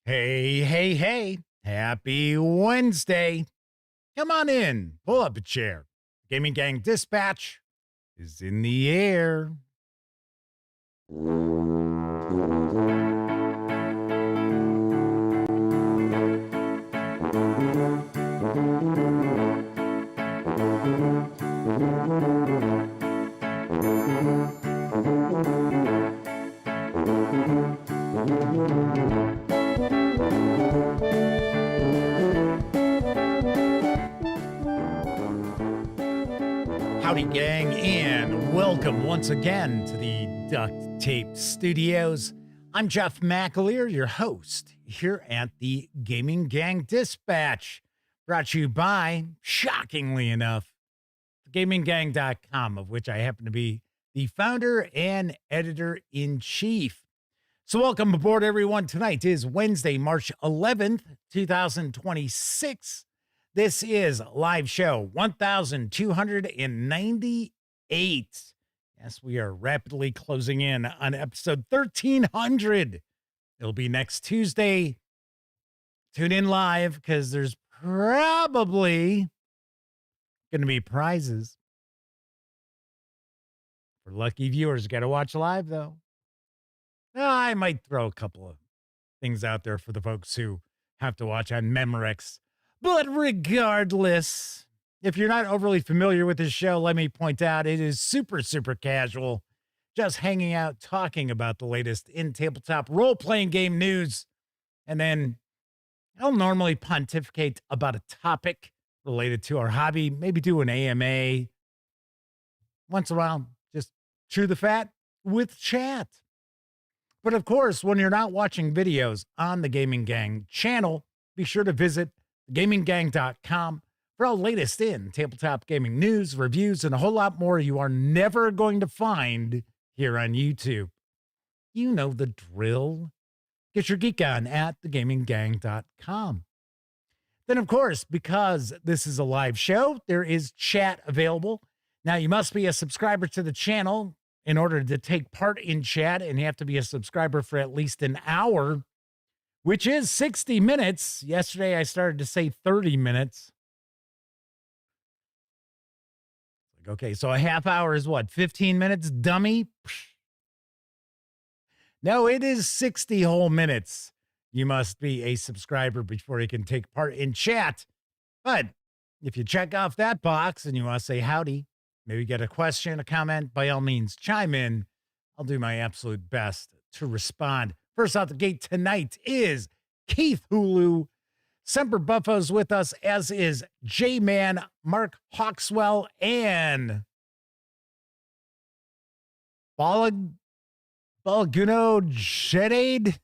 Hey, hey, hey. Happy Wednesday. Come on in. Pull up a chair. Gaming Gang Dispatch is in the air. Howdy, gang, and welcome once again to the Duct Tape Studios. I'm Jeff McAleer, your host here at the Gaming Gang Dispatch, brought to you by, shockingly enough, gaminggang.com, of which I happen to be the founder and editor-in-chief. So welcome aboard, everyone. Tonight is Wednesday, March 11th, 2026. This is live show 1298. Yes, we are rapidly closing in on episode 1300. It'll be next Tuesday. Tune in live because there's probably going to be prizes. For lucky viewers, got to watch live, though. I might throw a couple of things out there for the folks who have to watch on Memorex. But regardless, if you're not overly familiar with this show, let me point out it is super, super casual. Just hanging out, talking about the latest in tabletop role-playing game news. And then I'll normally pontificate about a topic related to our hobby, maybe do an AMA. Once in a while, just chew the fat with chat. But of course, when you're not watching videos on the Gaming Gang channel, be sure to visit gaminggang.com for all latest in tabletop gaming news, reviews, and a whole lot more you are never going to find here on YouTube. You know the drill. Get your geek on at thegaminggang.com. Then, of course, because this is a live show, there is chat available. Now, you must be a subscriber to the channel in order to take part in chat, and you have to be a subscriber for at least an hour, which is 60 minutes. Yesterday, I started to say 30 minutes. Okay, so a half hour is what, 15 minutes, dummy? No, it is 60 whole minutes. You must be a subscriber before you can take part in chat. But if you check off that box and you want to say howdy, maybe get a question, a comment, by all means, chime in. I'll do my absolute best to respond. First out the gate tonight is Keith Hulu. Semper Buffo's with us, as is J-Man, Mark Hawkswell, and Balaguno Jedade.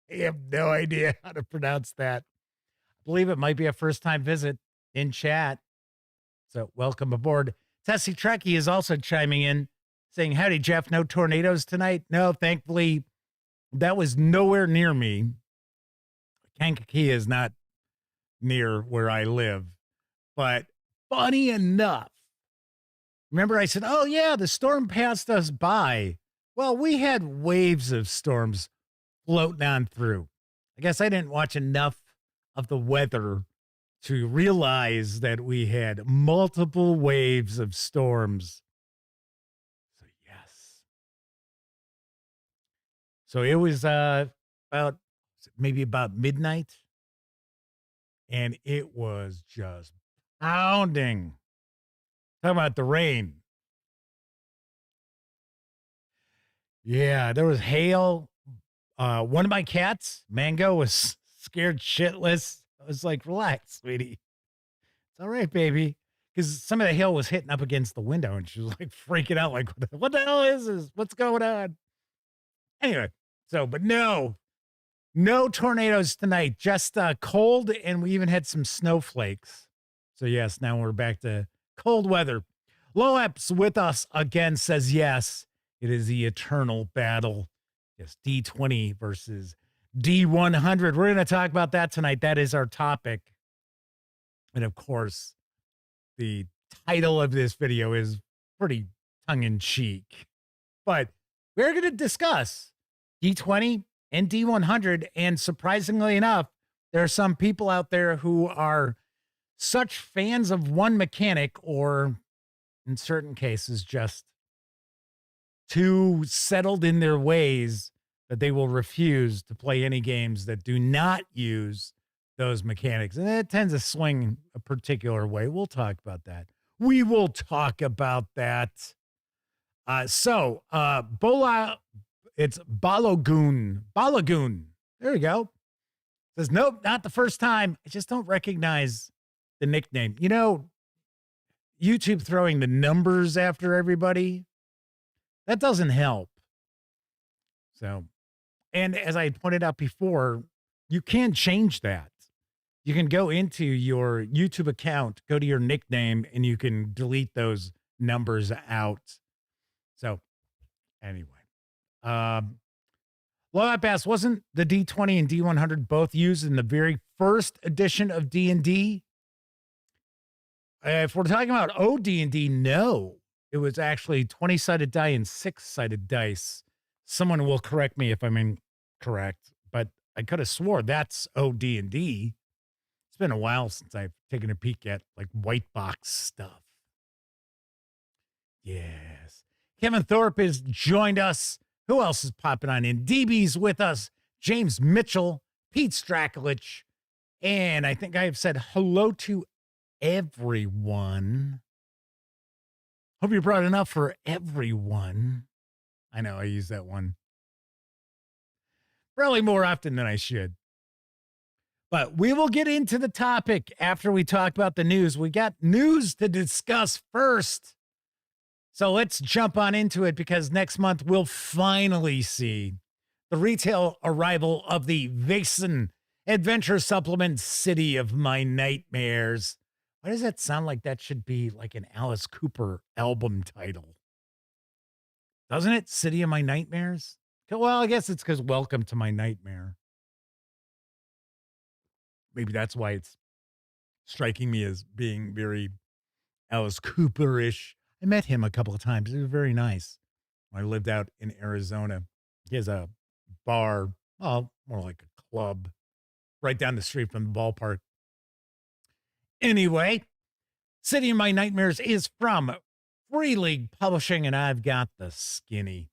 I have no idea how to pronounce that. I believe it might be a first-time visit in chat. So welcome aboard. Tessie Trekkie is also chiming in, saying, howdy, Jeff, no tornadoes tonight? No, thankfully, that was nowhere near me. Kankakee is not near where I live. But funny enough, remember I said, oh, yeah, the storm passed us by. Well, we had waves of storms floating on through. I guess I didn't watch enough of the weather to realize that we had multiple waves of storms. So, yes. So it was maybe about midnight, and it was just pounding. Talking about the rain. Yeah, there was hail. One of my cats, Mango, was scared shitless. I was like, relax, sweetie. It's all right, baby. Because some of the hail was hitting up against the window, and she was like freaking out, like, what the hell is this? What's going on? Anyway, but no tornadoes tonight, just cold, and we even had some snowflakes. So yes, now we're back to cold weather. Loeps with us again, says yes, it is the eternal battle. Yes, D20 versus D100. We're going to talk about that tonight. That is our topic. And of course, the title of this video is pretty tongue-in-cheek. But we're going to discuss D20 and D100. And surprisingly enough, there are some people out there who are such fans of one mechanic, or in certain cases, just too settled in their ways, that they will refuse to play any games that do not use those mechanics. And it tends to swing a particular way. We'll talk about that. We will talk about that. Bola, it's Balogun. Balagoon. There you go. Says, nope, not the first time. I just don't recognize the nickname. You know, YouTube throwing the numbers after everybody, that doesn't help. So, and as I pointed out before, you can change that. You can go into your YouTube account, go to your nickname, and you can delete those numbers out. So, anyway. Love Bass, wasn't the D20 and D100 both used in the very first edition of D&D? If we're talking about OD&D, no. It was actually 20-sided die and 6-sided dice. Someone will correct me if I'm incorrect, but I could have swore that's OD&D. It's been a while since I've taken a peek at like white box stuff. Yes. Kevin Thorpe has joined us. Who else is popping on in? DB's with us. James Mitchell, Pete Strakulich, and I think I have said hello to everyone. Hope you brought enough for everyone. I know I use that one probably more often than I should. But we will get into the topic after we talk about the news. We got news to discuss first. So let's jump on into it, because next month we'll finally see the retail arrival of the Vaesen Adventure Supplement City of My Nightmares. Why does that sound like that should be like an Alice Cooper album title? Doesn't it? City of My Nightmares? Well, I guess it's because Welcome to My Nightmare. Maybe that's why it's striking me as being very Alice Cooper-ish. I met him a couple of times. He was very nice. When I lived out in Arizona. He has a bar, well, more like a club, right down the street from the ballpark. Anyway, City of My Nightmares is from Free League Publishing, and I've got the skinny.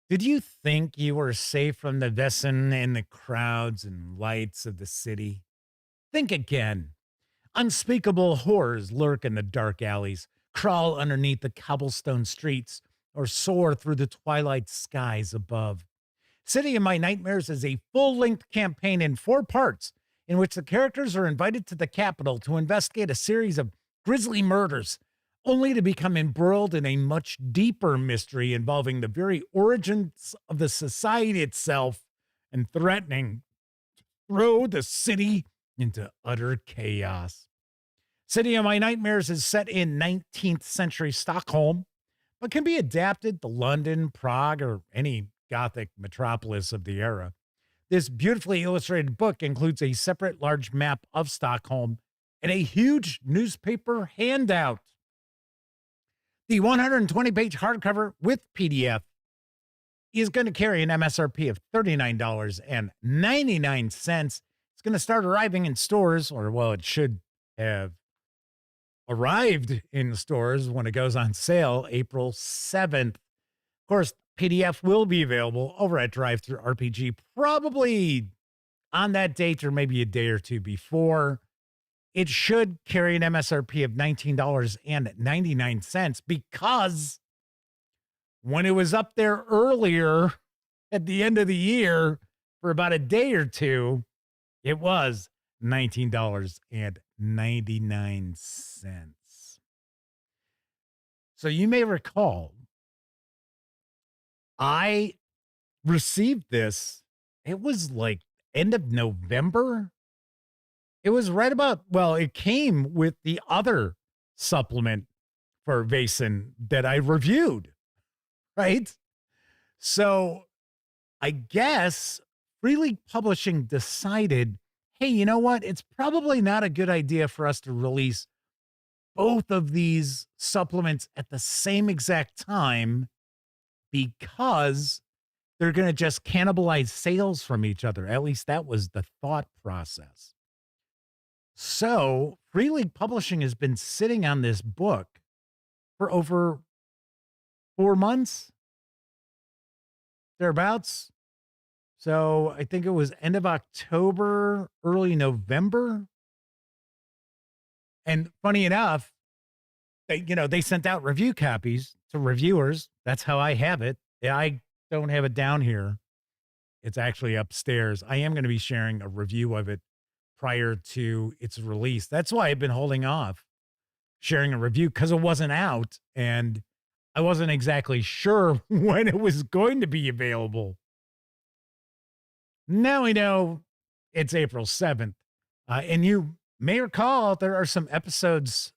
Did you think you were safe from the Vaesen and the crowds and lights of the city? Think again. Unspeakable horrors lurk in the dark alleys, crawl underneath the cobblestone streets, or soar through the twilight skies above. City of My Nightmares is a full-length campaign in 4 parts, in which the characters are invited to the capital to investigate a series of grisly murders, only to become embroiled in a much deeper mystery involving the very origins of the society itself and threatening to throw the city into utter chaos. City of My Nightmares is set in 19th century Stockholm, but can be adapted to London, Prague, or any Gothic metropolis of the era. This beautifully illustrated book includes a separate large map of Stockholm and a huge newspaper handout. The 120-page hardcover with PDF is going to carry an MSRP of $39.99. It's going to start arriving in stores, or, well, it should have arrived in stores when it goes on sale April 7th. Of course, PDF will be available over at Drive-Thru RPG probably on that date or maybe a day or two before. It should carry an MSRP of $19.99 because when it was up there earlier at the end of the year for about a day or two, it was $19.99. So you may recall, I received this, it was like end of November. It was right about, well, it came with the other supplement for Vaesen that I reviewed, right? So I guess Free League Publishing decided, hey, you know what? It's probably not a good idea for us to release both of these supplements at the same exact time, because they're going to just cannibalize sales from each other. At least that was the thought process. So Free League Publishing has been sitting on this book for over 4 months, thereabouts. So I think it was end of October, early November. And funny enough, they sent out review copies to reviewers. That's how I have it. I don't have it down here. It's actually upstairs. I am going to be sharing a review of it prior to its release. That's why I've been holding off sharing a review, because it wasn't out and I wasn't exactly sure when it was going to be available. Now we know it's April 7th. And you may recall there are some episodes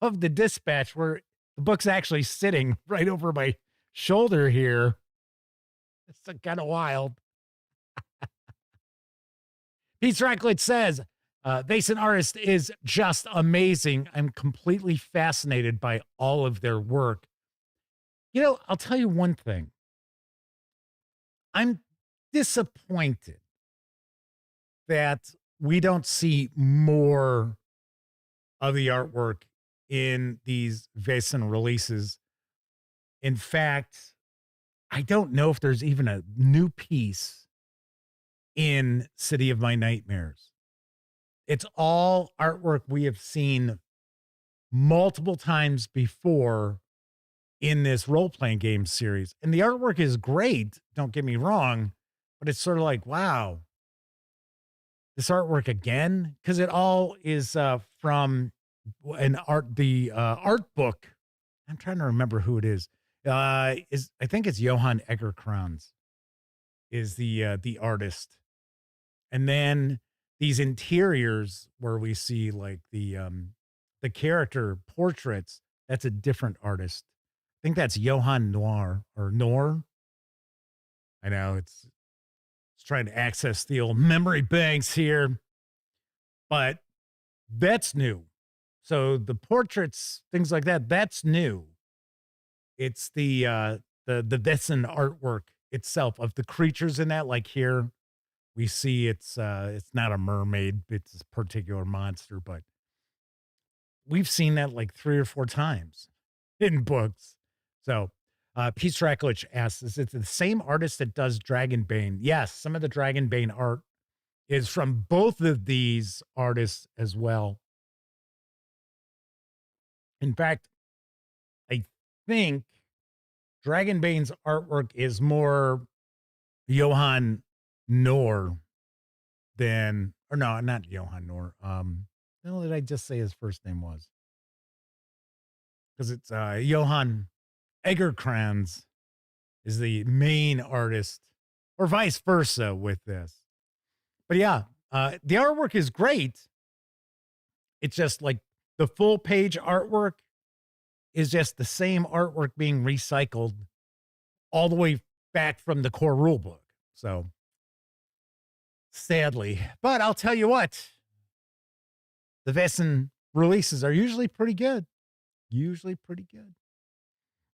of the Dispatch where the book's actually sitting right over my shoulder here. It's kind of wild. Pete Stracklet says, Vason Artist is just amazing. I'm completely fascinated by all of their work. I'll tell you one thing. I'm disappointed that we don't see more of the artwork in these Vason releases. In fact, I don't know if there's even a new piece in City of My Nightmares. It's all artwork we have seen multiple times before in this role-playing game series. And the artwork is great, don't get me wrong, but it's sort of like, wow, this artwork again? Because it all is from the art book. I'm trying to remember who it is. I think it's Johan Egerkrans is the artist. And then these interiors where we see like the character portraits, that's a different artist. I think that's Johan Noir or Nor. I know it's trying to access the old memory banks here, but that's new. So the portraits, things like that, that's new. It's the Vason artwork itself of the creatures in that. Like here, we see it's not a mermaid, it's a particular monster, but we've seen that like 3 or 4 times in books. So Pete Stracklich asks, is it the same artist that does Dragonbane? Yes, some of the Dragonbane art is from both of these artists as well. In fact, I think Dragonbane's artwork is more Johan Nor than, or no, not Johan Nor. What did I just say his first name was? Because it's Johan Egerkrans is the main artist, or vice versa with this. But yeah, the artwork is great. It's just like the full page artwork is just the same artwork being recycled all the way back from the core rule book. So sadly, but I'll tell you what, the Vason releases are usually pretty good. Usually pretty good.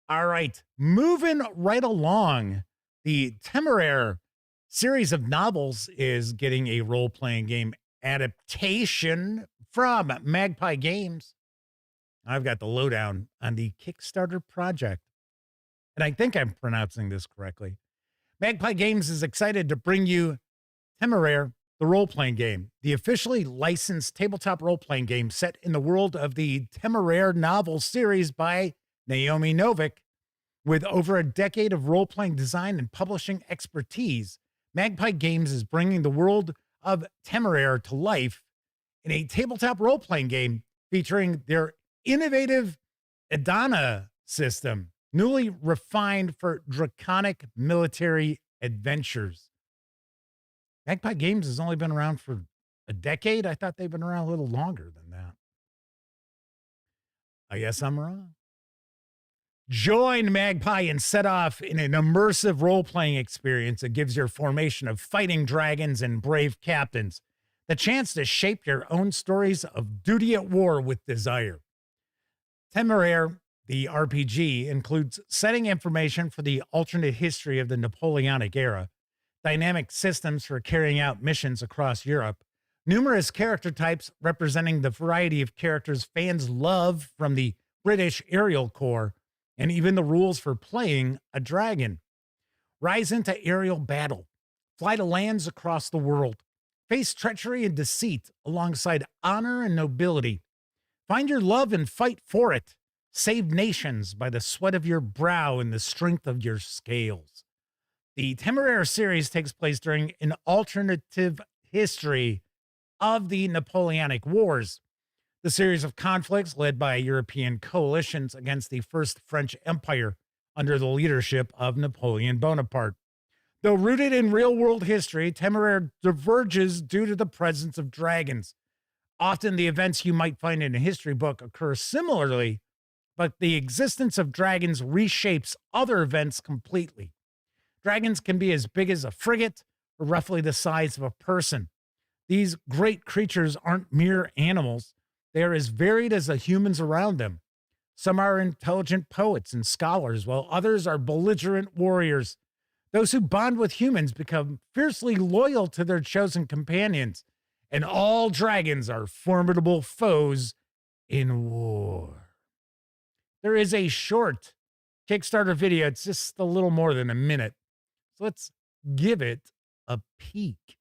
All right, moving right along, the Temeraire series of novels is getting a role-playing game adaptation from Magpie Games. I've got the lowdown on the Kickstarter project, and I think I'm pronouncing this correctly. Magpie Games is excited to bring you Temeraire, the role-playing game, the officially licensed tabletop role-playing game set in the world of the Temeraire novel series by Naomi Novik. With over a decade of role-playing design and publishing expertise, Magpie Games is bringing the world of Temeraire to life in a tabletop role-playing game featuring their innovative Adana system, newly refined for draconic military adventures. Magpie Games has only been around for a decade. I thought they've been around a little longer than that. I guess I'm wrong. Join Magpie and set off in an immersive role-playing experience that gives your formation of fighting dragons and brave captains the chance to shape your own stories of duty at war with desire. Temeraire The RPG includes setting information for the alternate history of the Napoleonic era, dynamic systems for carrying out missions across Europe, numerous character types representing the variety of characters fans love from the British aerial corps, and even the rules for playing a dragon. Rise into aerial battle, fly to lands across the world, face treachery and deceit alongside honor and nobility. Find your love and fight for it. Save nations by the sweat of your brow and the strength of your scales. The Temeraire series takes place during an alternative history of the Napoleonic Wars. The series of conflicts led by European coalitions against the First French Empire under the leadership of Napoleon Bonaparte. Though rooted in real-world history, Temeraire diverges due to the presence of dragons. Often the events you might find in a history book occur similarly, but the existence of dragons reshapes other events completely. Dragons can be as big as a frigate or roughly the size of a person. These great creatures aren't mere animals. They are as varied as the humans around them. Some are intelligent poets and scholars, while others are belligerent warriors. Those who bond with humans become fiercely loyal to their chosen companions, and all dragons are formidable foes in war. There is a short Kickstarter video. It's just a little more than a minute. So let's give it a peek.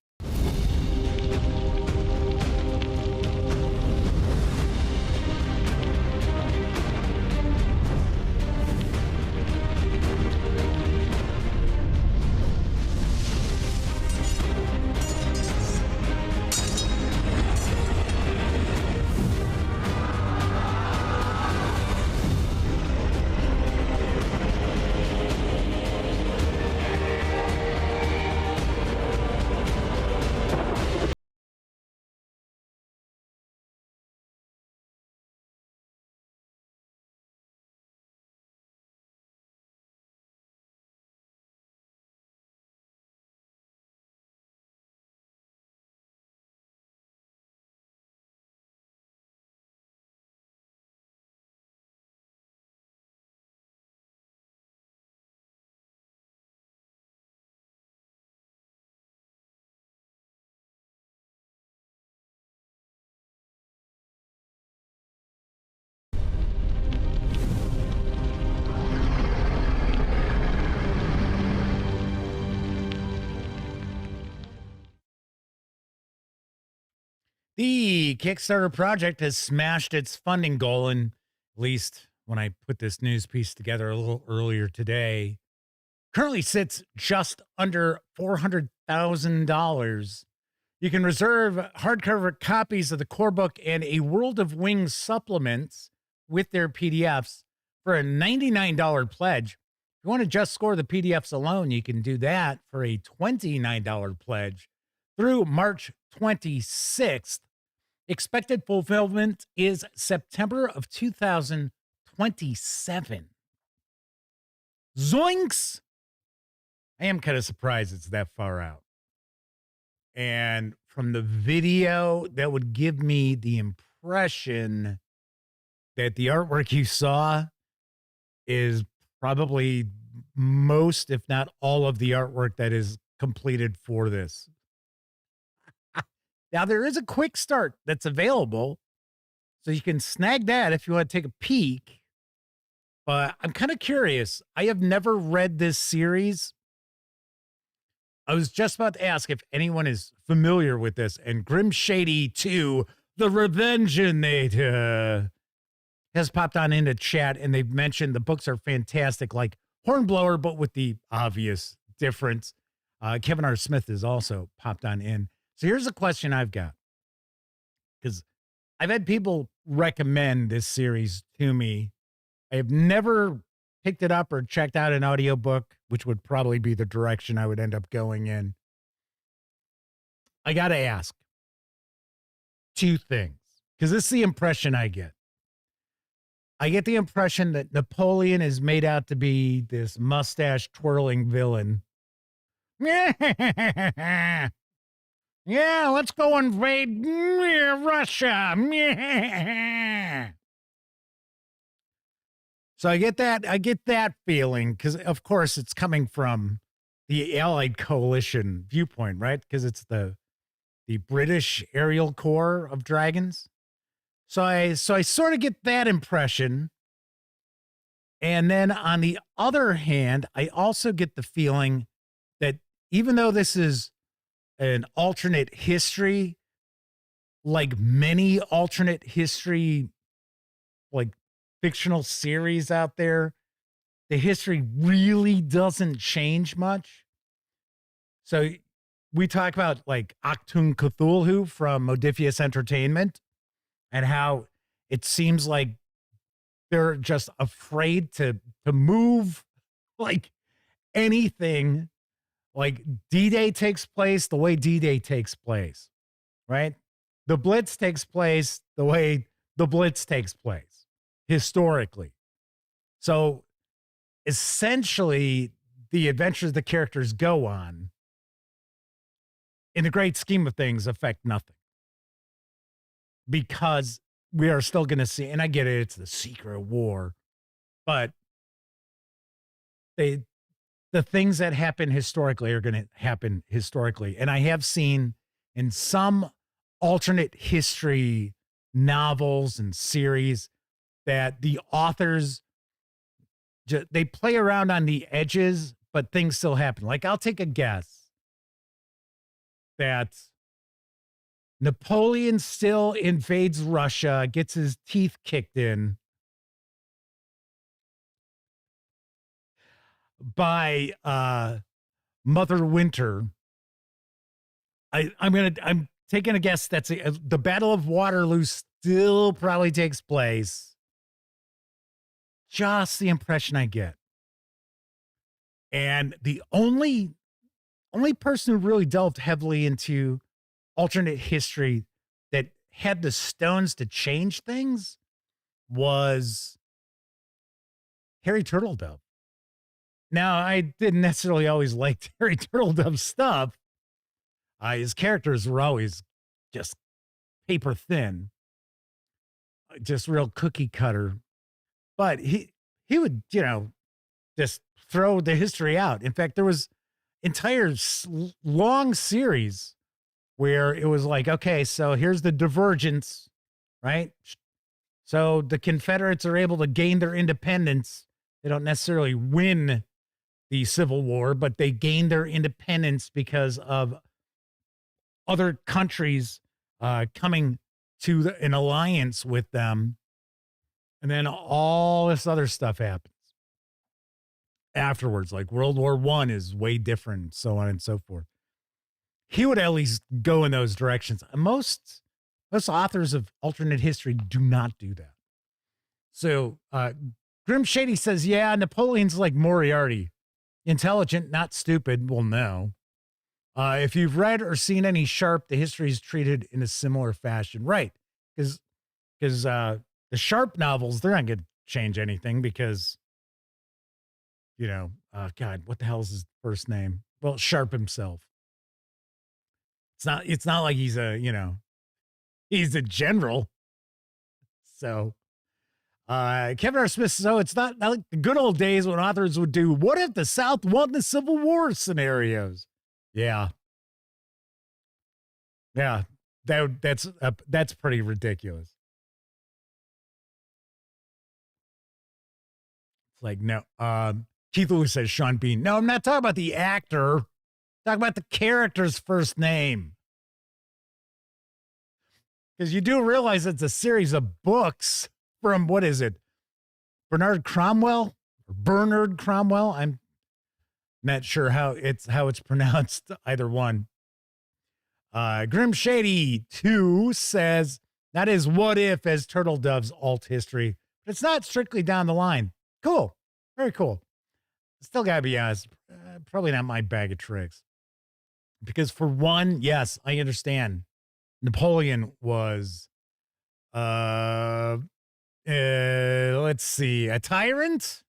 The Kickstarter project has smashed its funding goal, and at least when I put this news piece together a little earlier today, currently sits just under $400,000. You can reserve hardcover copies of the core book and a World of Wings supplement with their PDFs for a $99 pledge. If you want to just score the PDFs alone, you can do that for a $29 pledge through March 26th. Expected fulfillment is September of 2027. Zoinks! I am kind of surprised it's that far out. And from the video, that would give me the impression that the artwork you saw is probably most, if not all, of the artwork that is completed for this. Now, there is a quick start that's available, so you can snag that if you want to take a peek. But I'm kind of curious. I have never read this series. I was just about to ask if anyone is familiar with this. And Grim Shady 2, The Revengeinator, has popped on into chat, and they've mentioned the books are fantastic, like Hornblower, but with the obvious difference. Kevin R. Smith has also popped on in. So here's a question I've got, because I've had people recommend this series to me. I have never picked it up or checked out an audiobook, which would probably be the direction I would end up going in. I got to ask two things, because this is the impression I get. I get the impression that Napoleon is made out to be this mustache twirling villain. Yeah, let's go invade Russia. So I get that feeling because, of course, it's coming from the Allied coalition viewpoint, right? Because it's the British aerial corps of dragons. So I sort of get that impression. And then on the other hand, I also get the feeling that even though this is an alternate history, like many alternate history, like fictional series out there, the history really doesn't change much. So we talk about like Achtung Cthulhu from Modiphius Entertainment and how it seems like they're just afraid to move like anything. Like D-Day takes place the way D-Day takes place, right? The Blitz takes place the way the Blitz takes place historically. So essentially, the adventures the characters go on, in the great scheme of things, affect nothing. Because we are still going to see, and I get it, it's the secret war, but the things that happen historically are going to happen historically. And I have seen in some alternate history novels and series that the authors, they play around on the edges, but things still happen. Like, I'll take a guess that Napoleon still invades Russia, gets his teeth kicked in by Mother Winter. I'm taking a guess that's the Battle of Waterloo still probably takes place. Just the impression I get. And the only person who really delved heavily into alternate history that had the stones to change things was Harry Turtledove. Now, I didn't necessarily always like Harry Turtledove's stuff. His characters were always just paper thin, just real cookie cutter. But he would, just throw the history out. In fact, there was entire long series where it was like, okay, so here's the divergence, right? So the Confederates are able to gain their independence. They don't necessarily win the Civil War, but they gain their independence because of other countries coming to an alliance with them. And then all this other stuff happens afterwards, like World War I is way different, so on and so forth. He would at least go in those directions. Most authors of alternate history do not do that. So Grim Shady says, yeah, Napoleon's like Moriarty. Intelligent, not stupid. Well, no. If you've read or seen any Sharp, the history is treated in a similar fashion. Right. Because the Sharp novels, they're not going to change anything because, God, what the hell is his first name? Well, Sharp himself. It's not like he's he's a general. So Kevin R. Smith says, it's not like the good old days when authors would do, what if the South won the Civil War scenarios? Yeah. Yeah. That's pretty ridiculous. It's like, no, Keith Lewis says Sean Bean. No, I'm not talking about the actor. I'm talking about the character's first name. Because you do realize it's a series of books from, what is it? Bernard Cromwell? Or Bernard Cromwell? I'm not sure how it's pronounced, either one. Grim Shady 2 says, that is what if as Turtledove's alt history, but it's not strictly down the line. Cool. Very cool. Still gotta be honest, probably not my bag of tricks. Because for one, yes, I understand. Napoleon was, let's see, a tyrant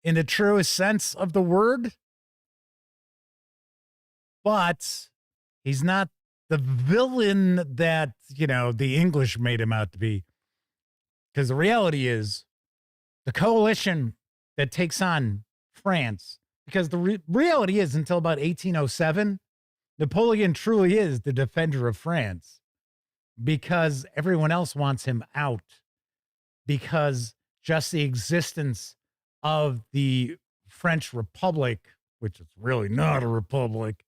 in the truest sense of the word. But he's not the villain that, the English made him out to be. Because the reality is, the coalition that takes on France, because the reality is until about 1807, Napoleon truly is the defender of France because everyone else wants him out, because just the existence of the French Republic, which is really not a republic,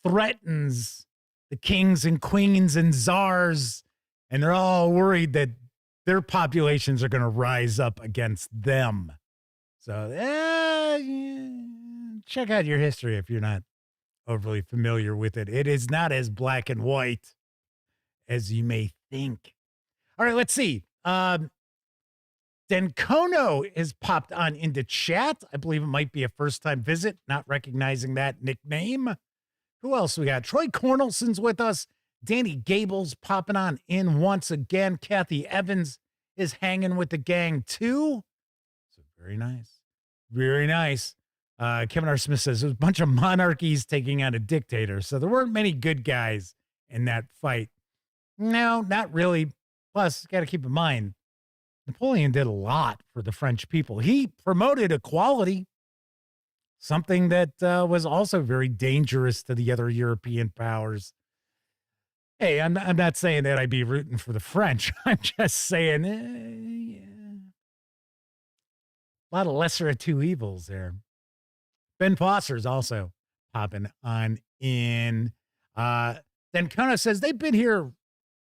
threatens the kings and queens and czars, and they're all worried that their populations are going to rise up against them. So check out your history if you're not overly familiar with it. It is not as black and white as you may think. All right, let's see. Denkono has popped on into chat. I believe it might be a first-time visit, not recognizing that nickname. Who else we got? Troy Cornelson's with us. Danny Gable's popping on in once again. Kathy Evans is hanging with the gang too. So very nice. Very nice. Kevin R. Smith says there's a bunch of monarchies taking on a dictator. So there weren't many good guys in that fight. No, not really. Plus, got to keep in mind, Napoleon did a lot for the French people. He promoted equality, something that was also very dangerous to the other European powers. Hey, I'm not saying that I'd be rooting for the French. I'm just saying, yeah. A lot of lesser of two evils there. Ben Foster's also popping on in. Then Kona says they've been here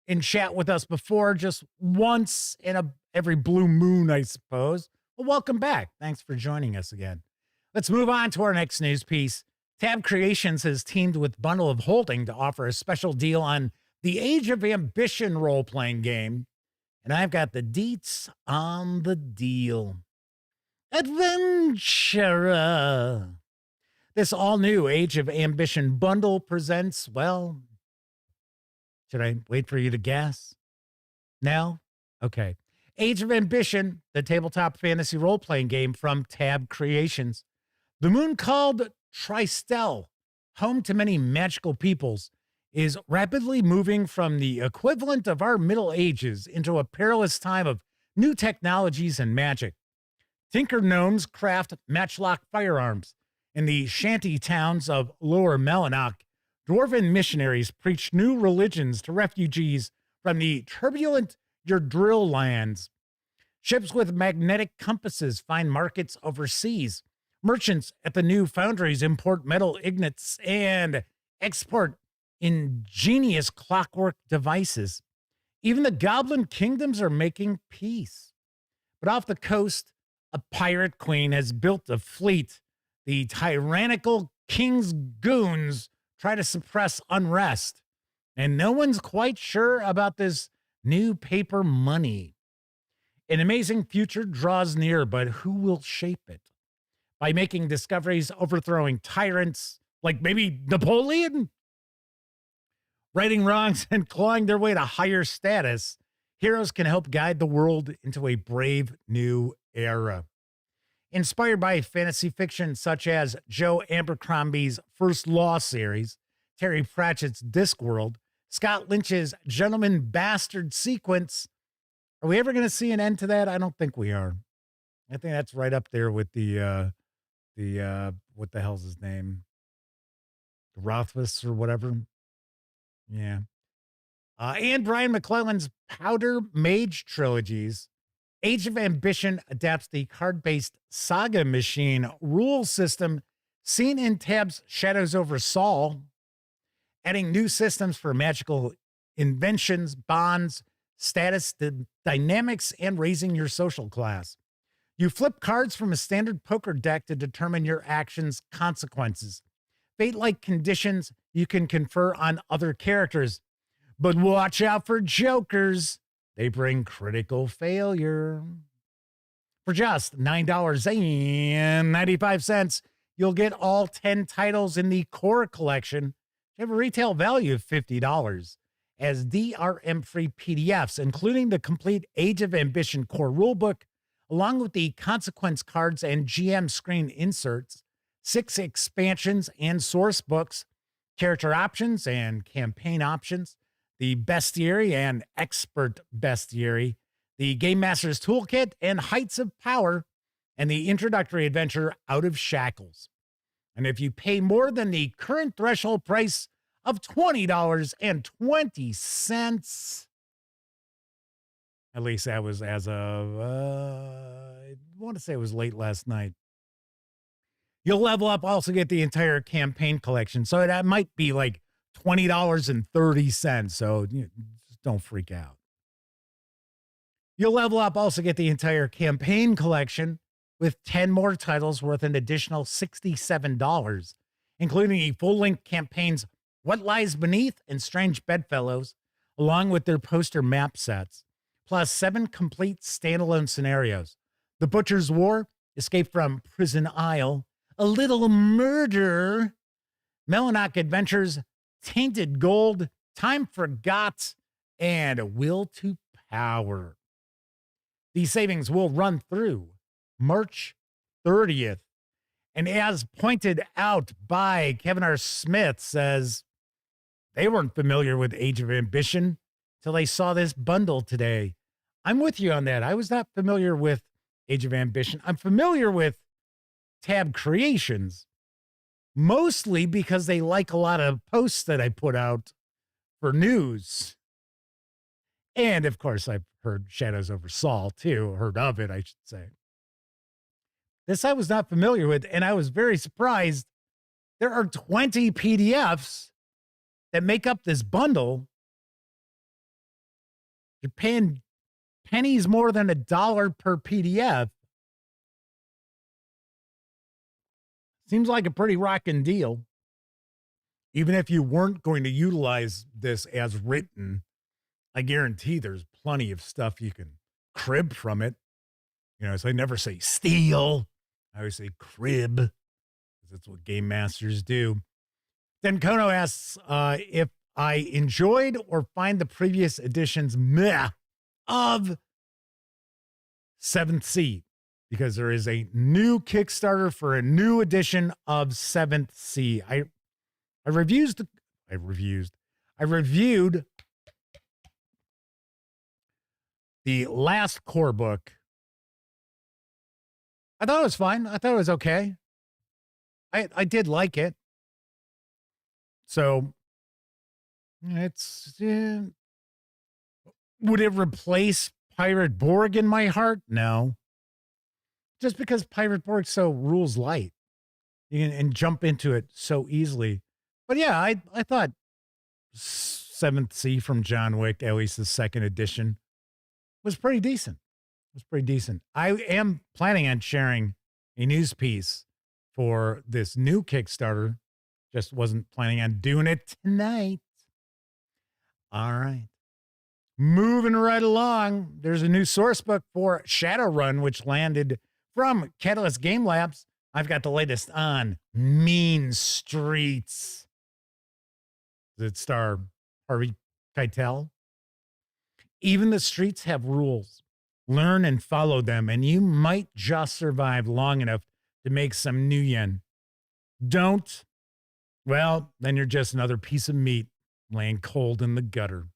in chat with us before, just once in every blue moon, I suppose. Well, welcome back. Thanks for joining us again. Let's move on to our next news piece. Tab Creations has teamed with Bundle of Holding to offer a special deal on the Age of Ambition role-playing game. And I've got the deets on the deal. Adventure. This all-new Age of Ambition bundle presents, well, should I wait for you to guess? No? Okay. Age of Ambition, the tabletop fantasy role-playing game from Tab Creations. The moon called Tristel, home to many magical peoples, is rapidly moving from the equivalent of our Middle Ages into a perilous time of new technologies and magic. Tinker gnomes craft matchlock firearms. In the shanty towns of Lower Melanoc, dwarven missionaries preach new religions to refugees from the turbulent Yurdril lands. Ships with magnetic compasses find markets overseas. Merchants at the new foundries import metal ingots and export ingenious clockwork devices. Even the goblin kingdoms are making peace. But off the coast, a pirate queen has built a fleet. The tyrannical king's goons try to suppress unrest. And no one's quite sure about this new paper money. An amazing future draws near, but who will shape it? By making discoveries, overthrowing tyrants, like maybe Napoleon? Righting wrongs and clawing their way to higher status, heroes can help guide the world into a brave new era. Inspired by fantasy fiction such as Joe Abercrombie's First Law series, Terry Pratchett's Discworld, Scott Lynch's Gentleman Bastard sequence. Are we ever going to see an end to that? I don't think we are. I think that's right up there with the what the hell's his name? The Rothfuss or whatever. Yeah. And Brian McClellan's Powder Mage trilogies. Age of Ambition adapts the card-based Saga Machine rule system seen in Tab's Shadows over Saul, adding new systems for magical inventions, bonds, status, dynamics, and raising your social class. You flip cards from a standard poker deck to determine your actions' consequences. Fate-like conditions you can confer on other characters. But watch out for jokers. They bring critical failure. For just $9.95, you'll get all 10 titles in the core collection. They have a retail value of $50 as DRM-free PDFs, including the complete Age of Ambition core rulebook, along with the consequence cards and GM screen inserts, 6 expansions and source books, character options and campaign options, the bestiary and expert bestiary, the Game Master's Toolkit and Heights of Power, and the introductory adventure Out of Shackles. And if you pay more than the current threshold price of $20.20, at least that was as of, I want to say it was late last night, you'll level up, also get the entire campaign collection. So that might be like $20.30. So just don't freak out. You'll level up, also get the entire campaign collection with 10 more titles worth an additional $67, including the full-length campaigns What Lies Beneath and Strange Bedfellows, along with their poster map sets, plus 7 complete standalone scenarios. The Butcher's War, Escape from Prison Isle, A Little Murder, Melanoc Adventures, Tainted Gold, Time Forgot, and Will to Power. These savings will run through March 30th. And as pointed out by Kevin R. Smith, says they weren't familiar with Age of Ambition till they saw this bundle today. I'm with you on that. I was not familiar with Age of Ambition. I'm familiar with Tab Creations, mostly because they like a lot of posts that I put out for news. And of course, I've heard Shadows over Saul too, heard of it, I should say. This I was not familiar with, and I was very surprised. There are 20 PDFs that make up this bundle. You're paying pennies more than $1 per PDF. Seems like a pretty rocking deal. Even if you weren't going to utilize this as written, I guarantee there's plenty of stuff you can crib from it. You know, so I never say steal. I always say crib, because that's what game masters do. Then Kono asks if I enjoyed or find the previous editions meh of 7th Sea, because there is a new Kickstarter for a new edition of 7th Sea. I reviewed the last core book. I thought it was fine. I thought it was okay. I did like it. So it's would it replace Pirate Borg in my heart? No. Just because Pirate Borg's so rules light, you can and jump into it so easily. But yeah, I thought 7th Sea from John Wick, at least the second edition, was pretty decent. I am planning on sharing a news piece for this new Kickstarter. Just wasn't planning on doing it tonight. All right. Moving right along, there's a new source book for Shadowrun, which landed from Catalyst Game Labs. I've got the latest on Mean Streets. Does it star Harvey Keitel? Even the streets have rules. Learn and follow them, and you might just survive long enough to make some new yen. Don't? Well, then you're just another piece of meat laying cold in the gutter.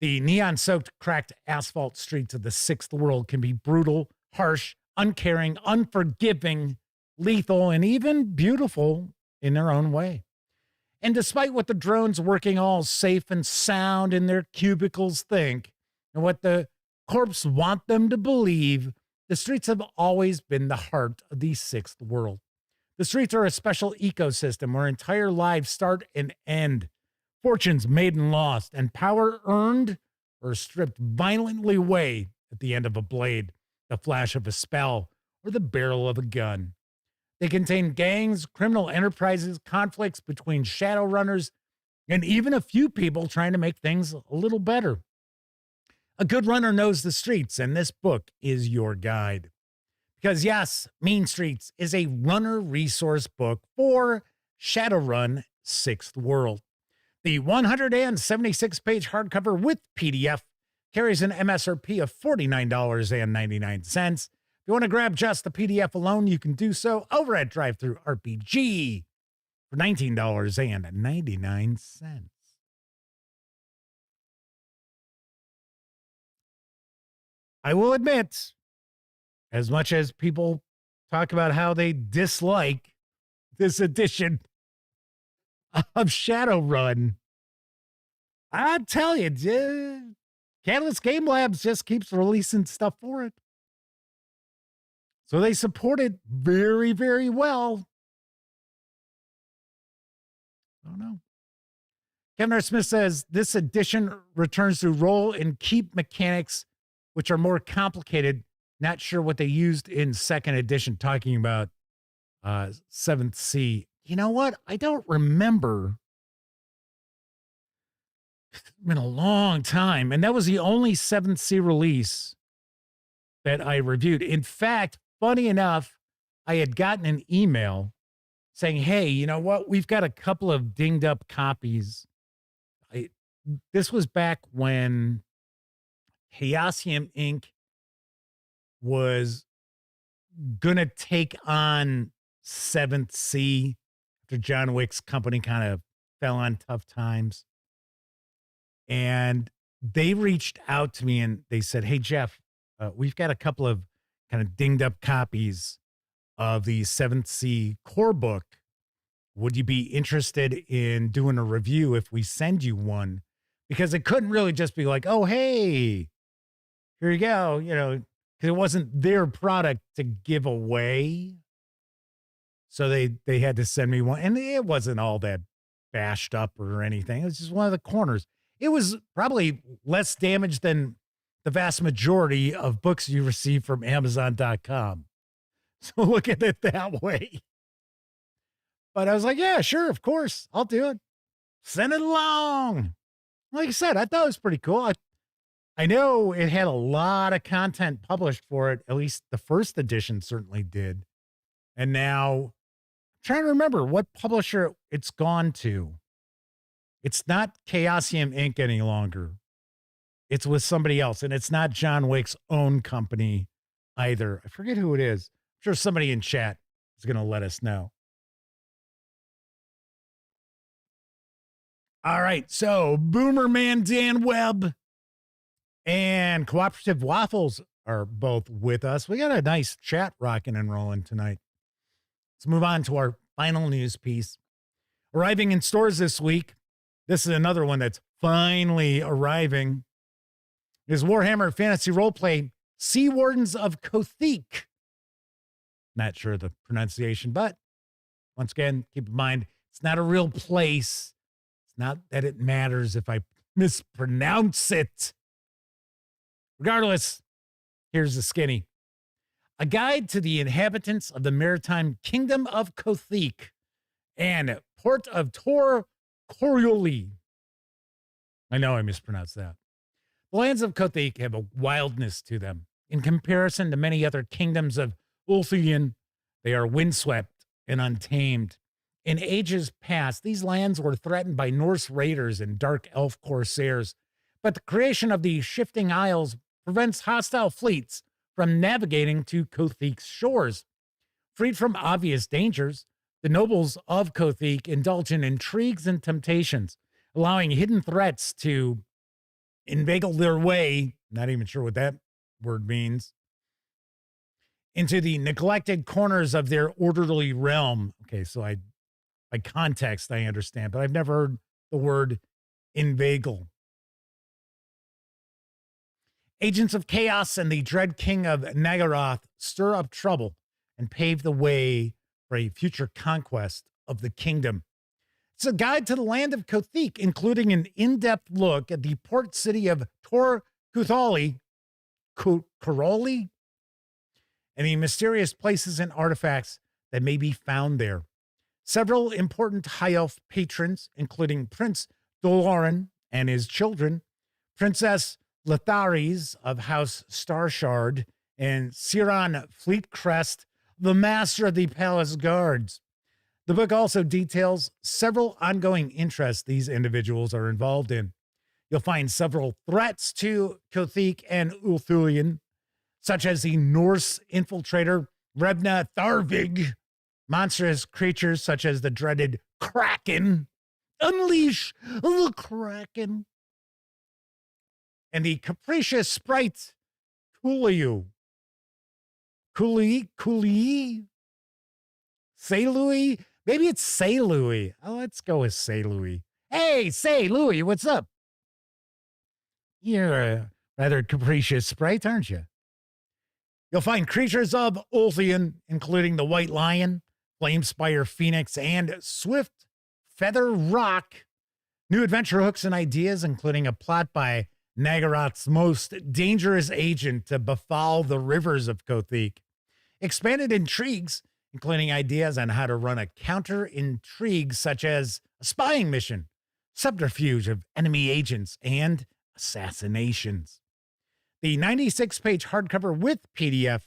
The neon-soaked, cracked asphalt streets of the 6th world can be brutal, harsh, uncaring, unforgiving, lethal, and even beautiful in their own way. And despite what the drones working all safe and sound in their cubicles think, and what the corps want them to believe, the streets have always been the heart of the 6th world. The streets are a special ecosystem where entire lives start and end, fortunes made and lost, and power earned or stripped violently away at the end of a blade, the flash of a spell, or the barrel of a gun. They contain gangs, criminal enterprises, conflicts between Shadowrunners, and even a few people trying to make things a little better. A good runner knows the streets, and this book is your guide. Because yes, Mean Streets is a runner resource book for Shadowrun 6th World. The 176-page hardcover with PDF carries an MSRP of $49.99. If you want to grab just the PDF alone, you can do so over at DriveThruRPG for $19.99. I will admit, as much as people talk about how they dislike this edition of Shadowrun, I tell you, Catalyst Game Labs just keeps releasing stuff for it. So they support it very, very well. I don't know. Kevin R. Smith says this edition returns to roll and keep mechanics, which are more complicated. Not sure what they used in second edition, talking about 7th Sea. You know what? I don't remember. It's been a long time. And that was the only 7th Sea release that I reviewed. In fact, funny enough, I had gotten an email saying, hey, you know what? We've got a couple of dinged up copies. This was back when Chaosium Inc. was going to take on 7th Sea after John Wick's company kind of fell on tough times. And they reached out to me and they said, hey, Jeff, we've got a couple of kind of dinged up copies of the 7th Sea core book. Would you be interested in doing a review if we send you one? Because it couldn't really just be like, oh, hey, here you go, you know, because it wasn't their product to give away. So they had to send me one. And it wasn't all that bashed up or anything. It was just one of the corners. It was probably less damage than the vast majority of books you receive from Amazon.com. So look at it that way. But I was like, yeah, sure, of course, I'll do it. Send it along. Like I said, I thought it was pretty cool. I know it had a lot of content published for it. At least the first edition certainly did. And now I'm trying to remember what publisher it's gone to. It's not Chaosium Inc. any longer. It's with somebody else. And it's not John Wick's own company either. I forget who it is. I'm sure somebody in chat is going to let us know. All right. So Boomerman Dan Webb and Cooperative Waffles are both with us. We got a nice chat rocking and rolling tonight. Let's move on to our final news piece. Arriving in stores this week, this is another one that's finally arriving, is Warhammer Fantasy Roleplay Sea Wardens of Cothique. Not sure the pronunciation, but once again, keep in mind, it's not a real place. It's not that it matters if I mispronounce it. Regardless, here's the skinny. A guide to the inhabitants of the maritime kingdom of Cothique and port of Tor Corioli. I know I mispronounced that. The lands of Cothique have a wildness to them. In comparison to many other kingdoms of Ulthuan, they are windswept and untamed. In ages past, these lands were threatened by Norse raiders and dark elf corsairs, but the creation of the shifting isles prevents hostile fleets from navigating to Cothique's shores. Freed from obvious dangers, the nobles of Cothique indulge in intrigues and temptations, allowing hidden threats to inveigle their way, not even sure what that word means, into the neglected corners of their orderly realm. Okay, so by context, I understand, but I've never heard the word inveigle. Agents of chaos and the dread king of Nagaroth stir up trouble and pave the way for a future conquest of the kingdom. It's a guide to the land of Cothique, including an in-depth look at the port city of Tor Corioli, and the mysterious places and artifacts that may be found there. Several important high elf patrons, including Prince Doloran and his children, Princess Lethares of House Starshard, and Siran Fleetcrest, the master of the palace guards. The book also details several ongoing interests these individuals are involved in. You'll find several threats to Cothique and Ulthuan, such as the Norse infiltrator Rebna Tharvig, monstrous creatures such as the dreaded Kraken, unleash the Kraken, and the capricious sprite Coolio. Coolie? Say Louis? Maybe it's Say Louis. Oh, let's go with Say Louis. Hey, Say Louis, what's up? You're a rather capricious sprite, aren't you? You'll find creatures of Ulthian, including the White Lion, Flamespire Phoenix, and Swift Feather Rock. New adventure hooks and ideas, including a plot by Nagaroth's most dangerous agent to befoul the rivers of Cothique. Expanded intrigues, including ideas on how to run a counter-intrigue such as a spying mission, subterfuge of enemy agents, and assassinations. The 96-page hardcover with PDF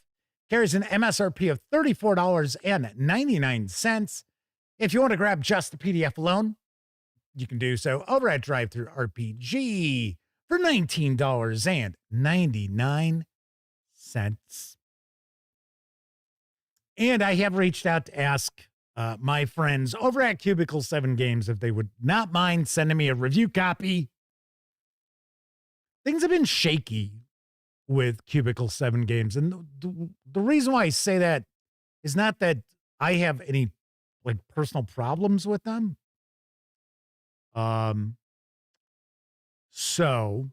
carries an MSRP of $34.99. If you want to grab just the PDF alone, you can do so over at DriveThruRPG for $19.99. And I have reached out to ask my friends over at Cubicle7 Games if they would not mind sending me a review copy. Things have been shaky with Cubicle7 Games. And the reason why I say that is not that I have any like personal problems with them. So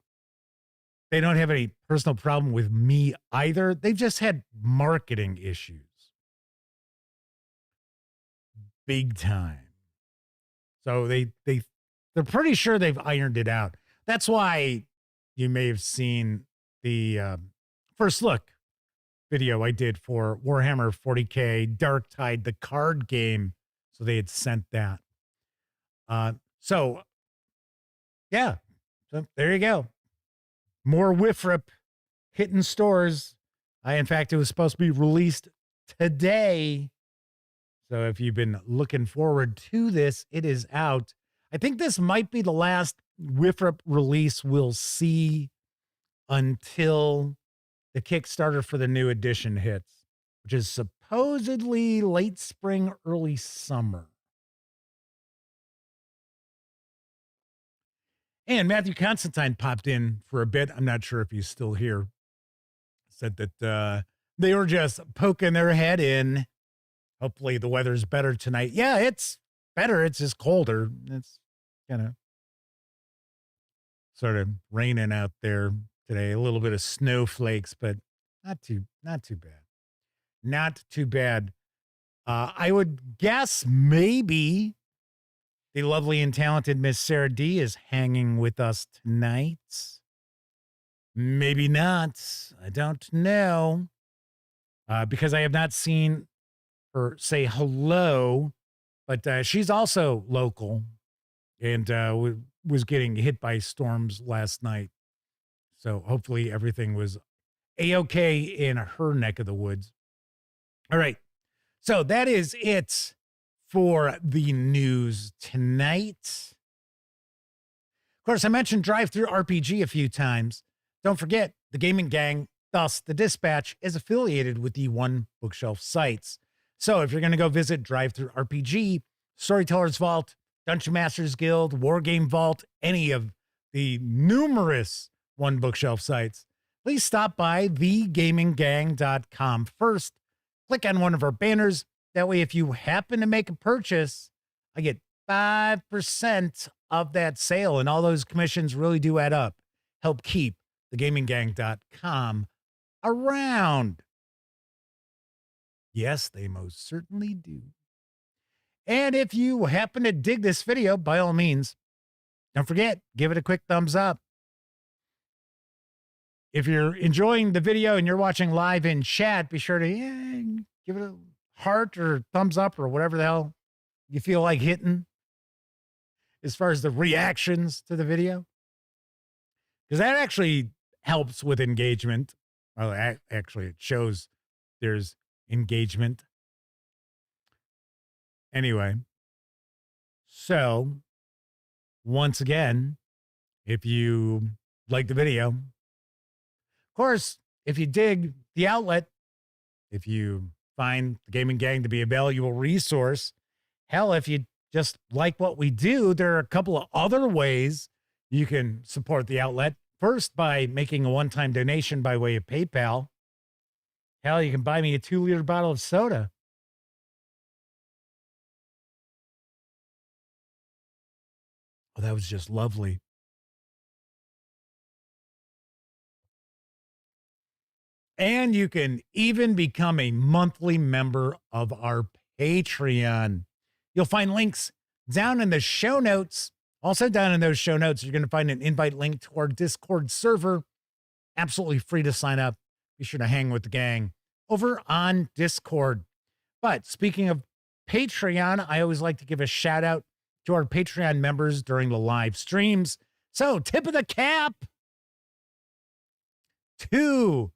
they don't have any personal problem with me either. They've just had marketing issues. Big time. So they're pretty sure they've ironed it out. That's why you may have seen the first look video I did for Warhammer 40K Dark Tide, the card game. So they had sent that. So yeah, so there you go. More Whiffrip hitting stores. In fact, it was supposed to be released today. So if you've been looking forward to this, it is out. I think this might be the last Whiffrip release we'll see until the Kickstarter for the new edition hits, which is supposedly late spring, early summer. And Matthew Constantine popped in for a bit. I'm not sure if he's still here. Said that they were just poking their head in. Hopefully the weather's better tonight. Yeah, it's better. It's just colder. It's kind of sort of raining out there today. A little bit of snowflakes, but not too bad. Not too bad. I would guess maybe the lovely and talented Miss Sarah D is hanging with us tonight. Maybe not. I don't know. Because I have not seen her say hello, but she's also local and was getting hit by storms last night. So hopefully everything was A-okay in her neck of the woods. All right. So that is it for the news tonight. Of course, I mentioned DriveThruRPG a few times. Don't forget, the Gaming Gang, thus the Dispatch, is affiliated with the One Bookshelf sites. So if you're going to go visit DriveThruRPG, Storyteller's Vault, Dungeon Masters Guild, Wargame Vault, any of the numerous One Bookshelf sites, please stop by thegaminggang.com first. Click on one of our banners. That way, if you happen to make a purchase, I get 5% of that sale, and all those commissions really do add up. Help keep thegaminggang.com around. Yes, they most certainly do. And if you happen to dig this video, by all means, don't forget, give it a quick thumbs up. If you're enjoying the video and you're watching live in chat, be sure to give it a heart or thumbs up or whatever the hell you feel like hitting as far as the reactions to the video. Because that actually helps with engagement. Well, actually, it shows there's engagement. Anyway, so once again, if you like the video, of course, if you dig the outlet, if you find the Gaming Gang to be a valuable resource, hell, if you just like what we do, there are a couple of other ways you can support the outlet. First, by making a one-time donation by way of PayPal. Hell, you can buy me a 2-liter bottle of soda. Oh, that was just lovely. And you can even become a monthly member of our Patreon. You'll find links down in the show notes. Also down in those show notes, you're going to find an invite link to our Discord server. Absolutely free to sign up. Be sure to hang with the gang over on Discord. But speaking of Patreon, I always like to give a shout out to our Patreon members during the live streams. So tip of the cap to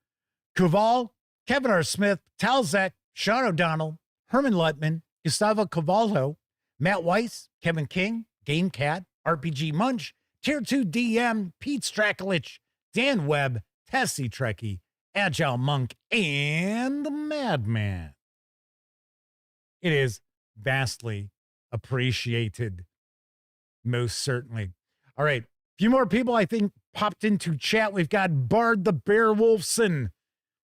Kuval, Kevin R. Smith, Talzek, Sean O'Donnell, Herman Lutman, Gustavo Cavallo, Matt Weiss, Kevin King, Game Cat, RPG Munch, Tier 2 DM, Pete Strakulich, Dan Webb, Tessie Trekkie, Agile Monk, and the Madman. It is vastly appreciated, most certainly. All right, a few more people I think popped into chat. We've got Bard the Bear Wolfson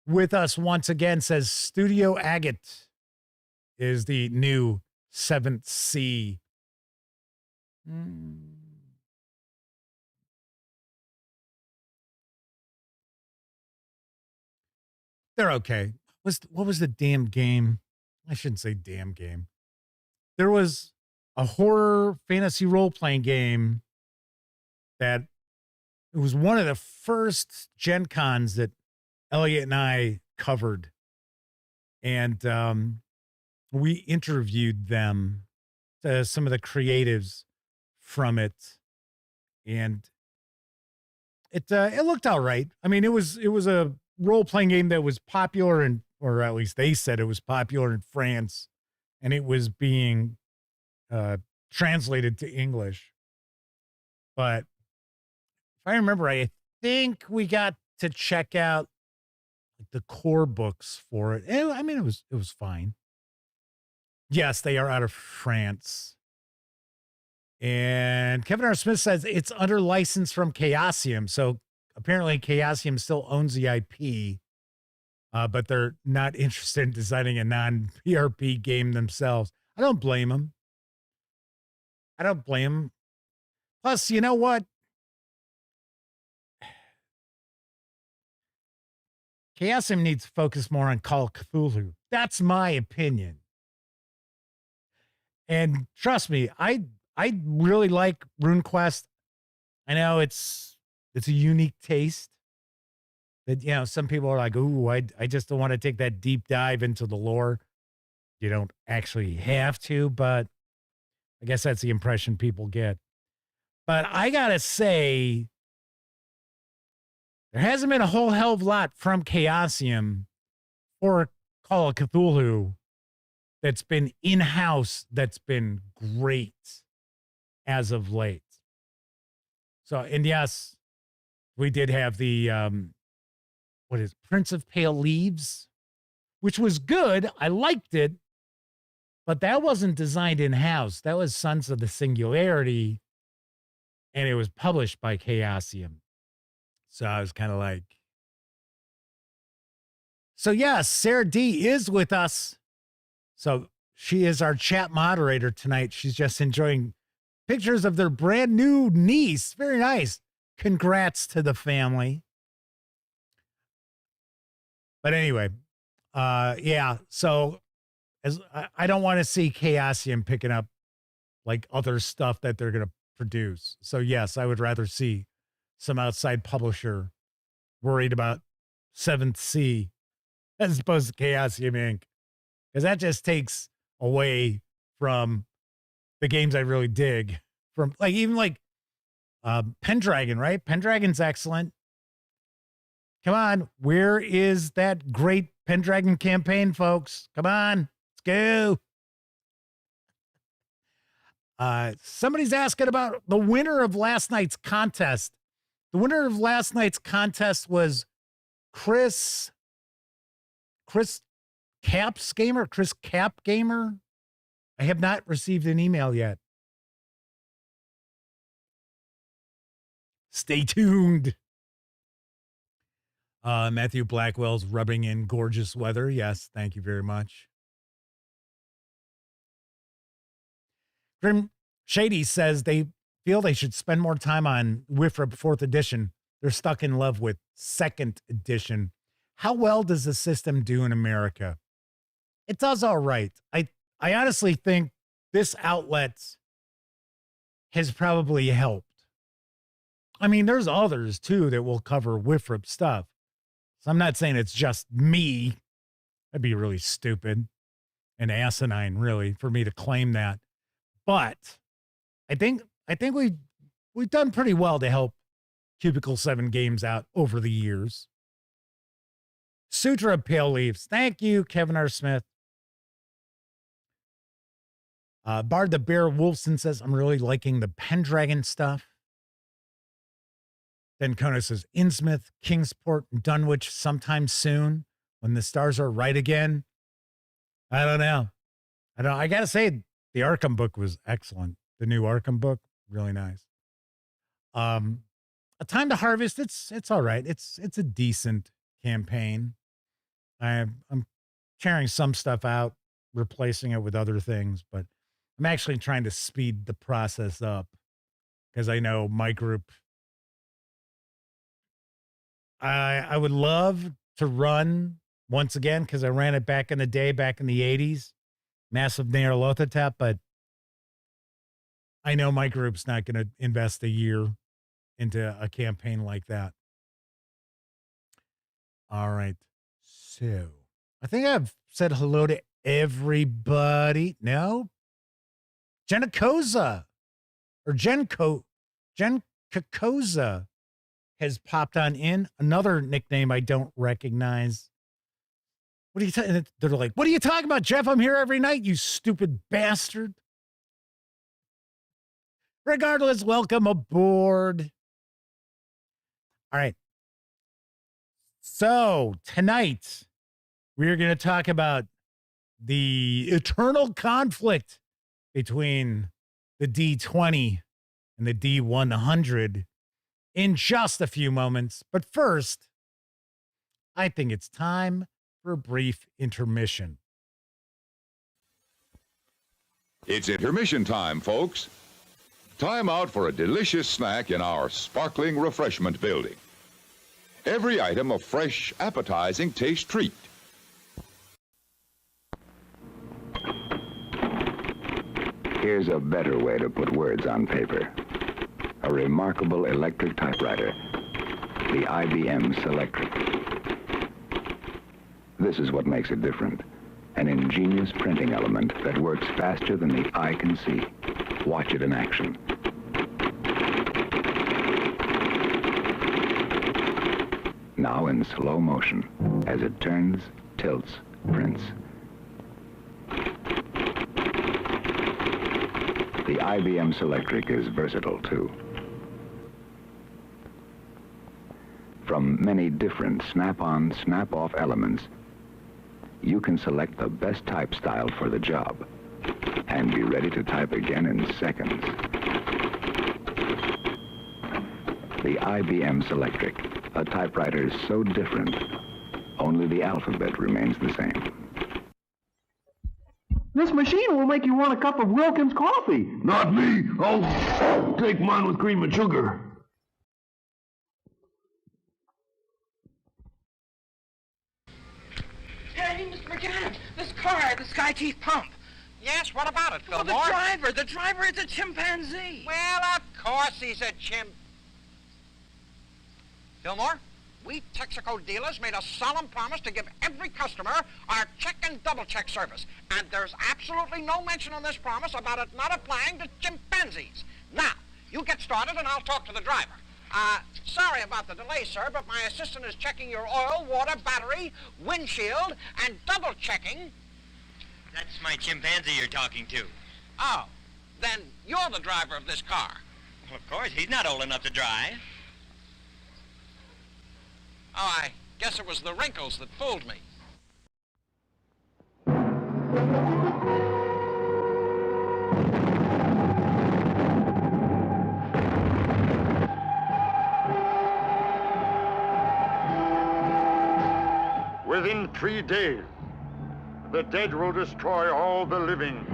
with us once again, says Studio Agate is the new 7th C. They're okay. What was the damn game? I shouldn't say damn game. There was a horror fantasy role-playing game that it was one of the first Gen Cons that Elliot and I covered. And we interviewed them, some of the creatives from it. And it looked all right. I mean, it was a role-playing game that was popular in, or at least they said it was popular in France, and it was being translated to English. But if I remember, I think we got to check out the core books for it. I mean, it was fine. Yes, they are out of France. And Kevin R. Smith says it's under license from Chaosium. So apparently Chaosium still owns the IP, but they're not interested in designing a non-PRP game themselves. I don't blame them. I don't blame them. Plus, you know what? Chaosium needs to focus more on Call of Cthulhu. That's my opinion. And trust me, I really like RuneQuest. I know it's a unique taste. That, you know, some people are like, ooh, I just don't want to take that deep dive into the lore. You don't actually have to, but I guess that's the impression people get. But I gotta say, there hasn't been a whole hell of a lot from Chaosium or Call of Cthulhu that's been in-house that's been great as of late. So, and yes, we did have the, Prince of Pale Leaves, which was good. I liked it, but that wasn't designed in-house. That was Sons of the Singularity, and it was published by Chaosium. So I was kind of like, so yes, Sarah D is with us. So she is our chat moderator tonight. She's just enjoying pictures of their brand new niece. Very nice. Congrats to the family. But anyway, yeah. So as I don't want to see Chaosium picking up like other stuff that they're going to produce. So yes, I would rather see some outside publisher worried about 7th C as opposed to Chaosium Inc. Because that just takes away from the games I really dig. From like even like Pendragon, right? Pendragon's excellent. Come on, where is that great Pendragon campaign, folks? Come on, let's go. Somebody's asking about the winner of last night's contest. The winner of last night's contest was Chris Caps Gamer, Chris Cap Gamer. I have not received an email yet. Stay tuned. Matthew Blackwell's rubbing in gorgeous weather. Yes, thank you very much. Grim Shady says they feel they should spend more time on WIFRP 4th edition. They're stuck in love with 2nd edition. How well does the system do in America? It does all right. I honestly think this outlet has probably helped. I mean, there's others too that will cover WIFRP stuff. So I'm not saying it's just me. That'd be really stupid and asinine, really, for me to claim that. But I think we've done pretty well to help Cubicle7 Games out over the years. Sutra of Pale Leaves. Thank you, Kevin R. Smith. Bard the Bear Wolfson says, I'm really liking the Pendragon stuff. Then Kona says, Innsmouth, Kingsport, and Dunwich sometime soon when the stars are right again. I don't know. I got to say, the Arkham book was excellent. The new Arkham book, really nice. A Time to Harvest, it's all right. It's a decent campaign. I'm carrying some stuff out, replacing it with other things, but I'm actually trying to speed the process up because I know my group, I would love to run once again because I ran it back in the day, back in the 80s, Massive Nyarlathotep, but I know my group's not going to invest a year into a campaign like that. All right. So I think I've said hello to everybody. No? Jenna or Jen Kokoza has popped on in. Another nickname I don't recognize. What are you talking? They're like, what are you talking about, Jeff? I'm here every night, you stupid bastard. Regardless, welcome aboard. All right. So tonight, we're going to talk about the eternal conflict between the D20 and the D100 in just a few moments. But first, I think it's time for a brief intermission. It's intermission time, folks. Time out for a delicious snack in our sparkling refreshment building. Every item a fresh, appetizing taste treat. Here's a better way to put words on paper. A remarkable electric typewriter, the IBM Selectric. This is what makes it different. An ingenious printing element that works faster than the eye can see. Watch it in action. Now in slow motion, as it turns, tilts, prints. The IBM Selectric is versatile too. From many different snap-on, snap-off elements, you can select the best type style for the job and be ready to type again in seconds. The IBM Selectric, a typewriter so different, only the alphabet remains the same. This machine will make you want a cup of Wilkins coffee. Not me. Oh, take mine with cream and sugar. Hey, Mr. McGann, this car, the Sky Teeth pump. Yes, what about it, Well, Fillmore? the driver is a chimpanzee. Well, of course he's a chimp. Fillmore, we Texaco dealers made a solemn promise to give every customer our check and double check service. And there's absolutely no mention on this promise about it not applying to chimpanzees. Now, you get started and I'll talk to the driver. Sorry about the delay, sir, but my assistant is checking your oil, water, battery, windshield, and double checking. That's my chimpanzee you're talking to. Oh, then you're the driver of this car. Well, of course, he's not old enough to drive. Oh, I guess it was the wrinkles that fooled me. In 3 days, the dead will destroy all the living.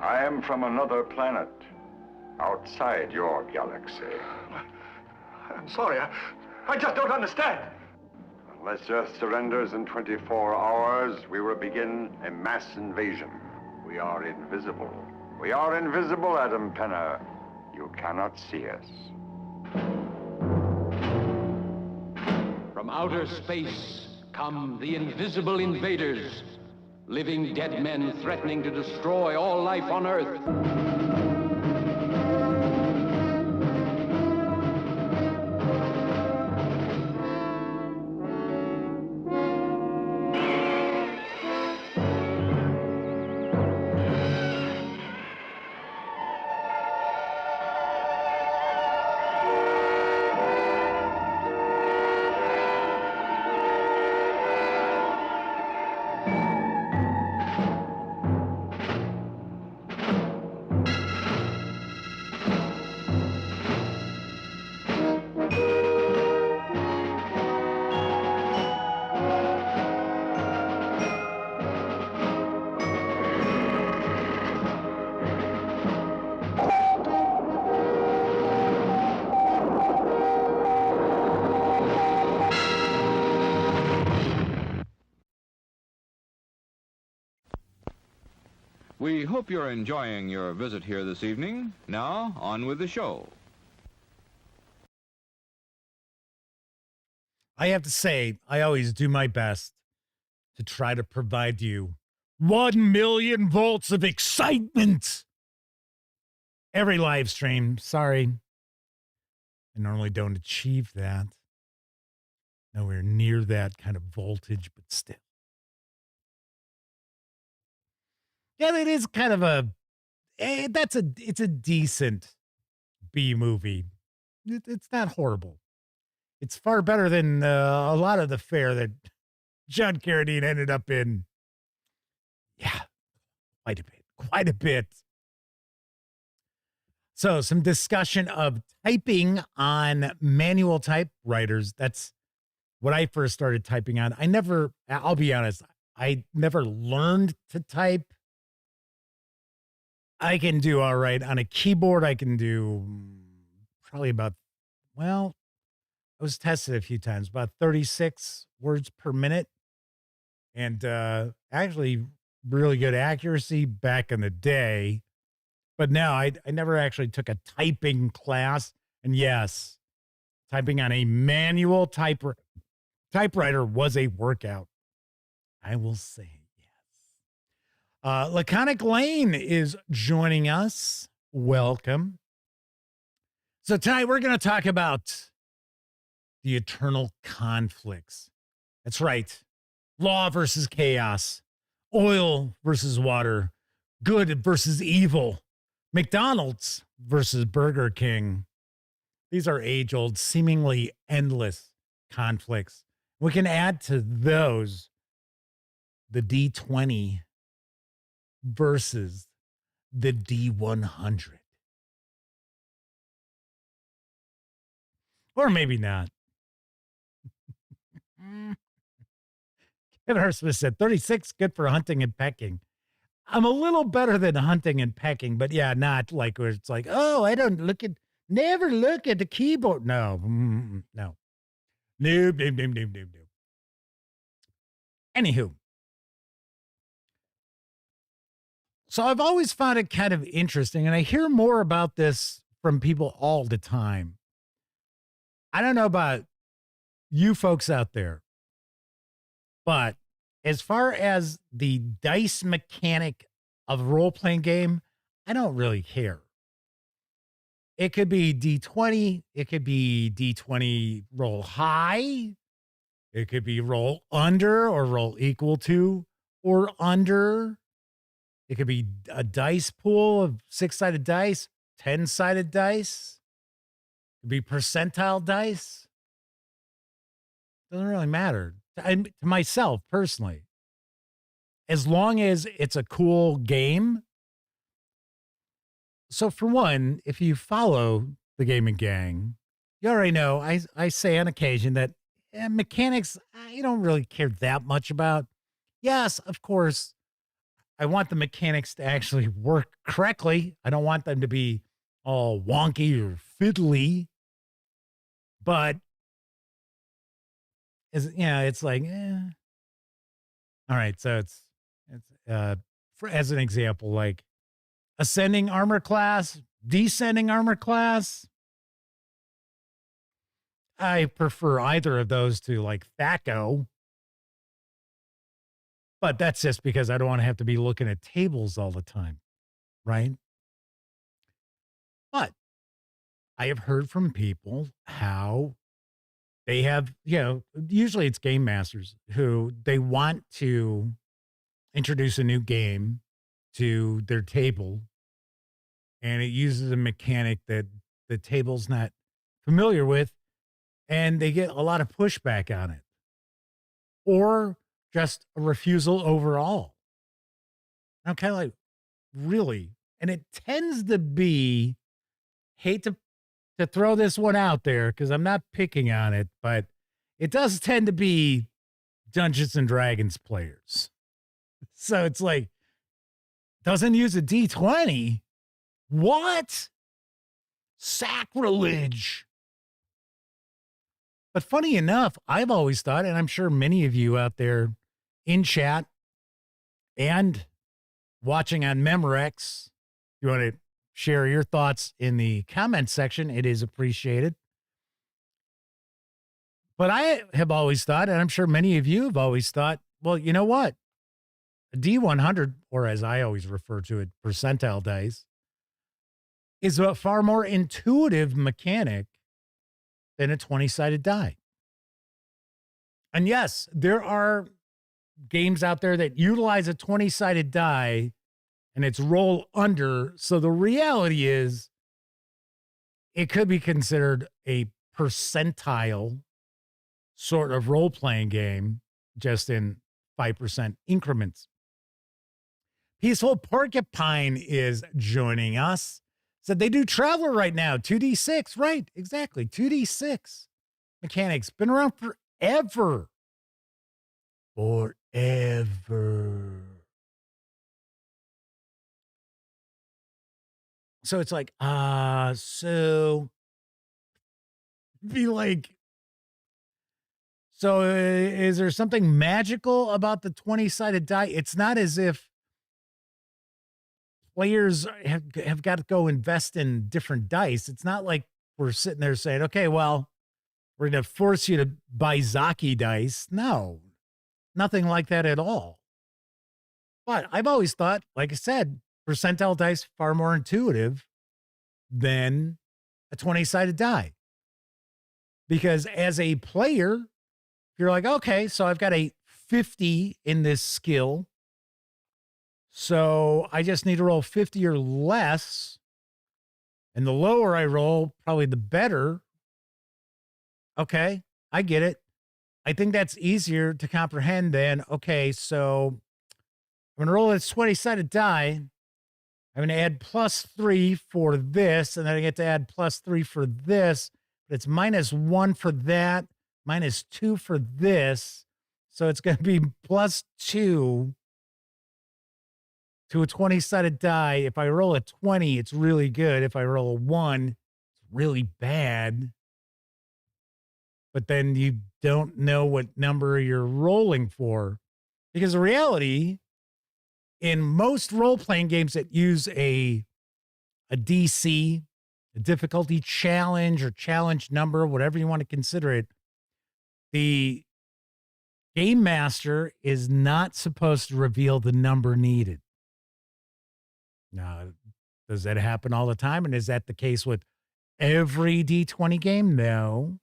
I am from another planet, outside your galaxy. I'm sorry, I just don't understand. Unless Earth surrenders in 24 hours, we will begin a mass invasion. We are invisible. We are invisible, Adam Penner. You cannot see us. From outer space come the invisible invaders, living dead men threatening to destroy all life on Earth. We hope you're enjoying your visit here this evening. Now, on with the show. I have to say, I always do my best to try to provide you 1 million volts of excitement every live stream. Sorry. I normally don't achieve that. Nowhere near that kind of voltage, but still. Yeah, it is kind of it's a decent B movie. It's not horrible. It's far better than a lot of the fare that John Carradine ended up in. Yeah, quite a bit. So some discussion of typing on manual typewriters. That's what I first started typing on. I'll be honest, I never learned to type. I can do all right on a keyboard. I can do probably about, I was tested a few times, about 36 words per minute. And actually really good accuracy back in the day. But now I never actually took a typing class. And yes, typing on a manual typewriter was a workout. I will say. Laconic Lane is joining us. Welcome. So tonight we're going to talk about the eternal conflicts. That's right. Law versus chaos. Oil versus water. Good versus evil. McDonald's versus Burger King. These are age-old, seemingly endless conflicts. We can add to those the D20 versus the D100. Or maybe not. Kevin Hurst said 36, good for hunting and pecking. I'm a little better than hunting and pecking, but yeah, not like where it's like, oh, never look at the keyboard. No, no. Nope. Anywho. So I've always found it kind of interesting, and I hear more about this from people all the time. I don't know about you folks out there, but as far as the dice mechanic of a role-playing game, I don't really care. It could be D20. It could be D20 roll high. It could be roll under or roll equal to or under. It could be a dice pool of 6-sided dice, 10-sided dice. It could be percentile dice. Doesn't really matter. To myself, personally. as long as it's a cool game. So for one, if you follow the Gaming Gang, you already know I say on occasion that mechanics I don't really care that much about. Yes, of course, I want the mechanics to actually work correctly. I don't want them to be all wonky or fiddly. But it's like, all right. So it's as an example, like ascending armor class, descending armor class. I prefer either of those to like THAC0. But that's just because I don't want to have to be looking at tables all the time, right? But I have heard from people how they have, usually it's game masters who they want to introduce a new game to their table, and it uses a mechanic that the table's not familiar with, and they get a lot of pushback on it. Or just a refusal overall. I'm kind of like, really? And it tends to be, hate to throw this one out there because I'm not picking on it, but it does tend to be Dungeons and Dragons players. So it's like, doesn't use a D20? What? Sacrilege. But funny enough, I've always thought, and I'm sure many of you out there in chat and watching on Memorex, you want to share your thoughts in the comment section, it is appreciated. But I have always thought, and I'm sure many of you have always thought, well, you know what? A D100, or as I always refer to it, percentile dice, is a far more intuitive mechanic than a 20-sided die. And yes, there are games out there that utilize a 20-sided die and it's roll under. So the reality is it could be considered a percentile sort of role-playing game, just in 5% increments. Peaceful Porcupine is joining us. Said they do Traveler right now, 2d6. Right, exactly, 2d6 mechanics. Been around forever. Forever. So it's like, so be like, so is there something magical about the 20-sided die? It's not as if players have got to go invest in different dice. It's not like we're sitting there saying, okay, well, we're going to force you to buy Zaki dice. No, nothing like that at all. But I've always thought, like I said, percentile dice far more intuitive than a 20-sided die. Because as a player, you're like, okay, so I've got a 50 in this skill. So I just need to roll 50 or less. And the lower I roll, probably the better. Okay, I get it. I think that's easier to comprehend than, okay, so I'm going to roll this 20-sided die. I'm going to add +3 for this, and then I get to add +3 for this. But it's -1 for that, -2 for this. So it's going to be +2 to a 20-sided die. If I roll a 20, it's really good. If I roll a 1, it's really bad. But then you don't know what number you're rolling for. Because the reality, in most role-playing games that use a DC, a difficulty challenge or challenge number, whatever you want to consider it, the game master is not supposed to reveal the number needed. Now, does that happen all the time? And is that the case with every D20 game? No.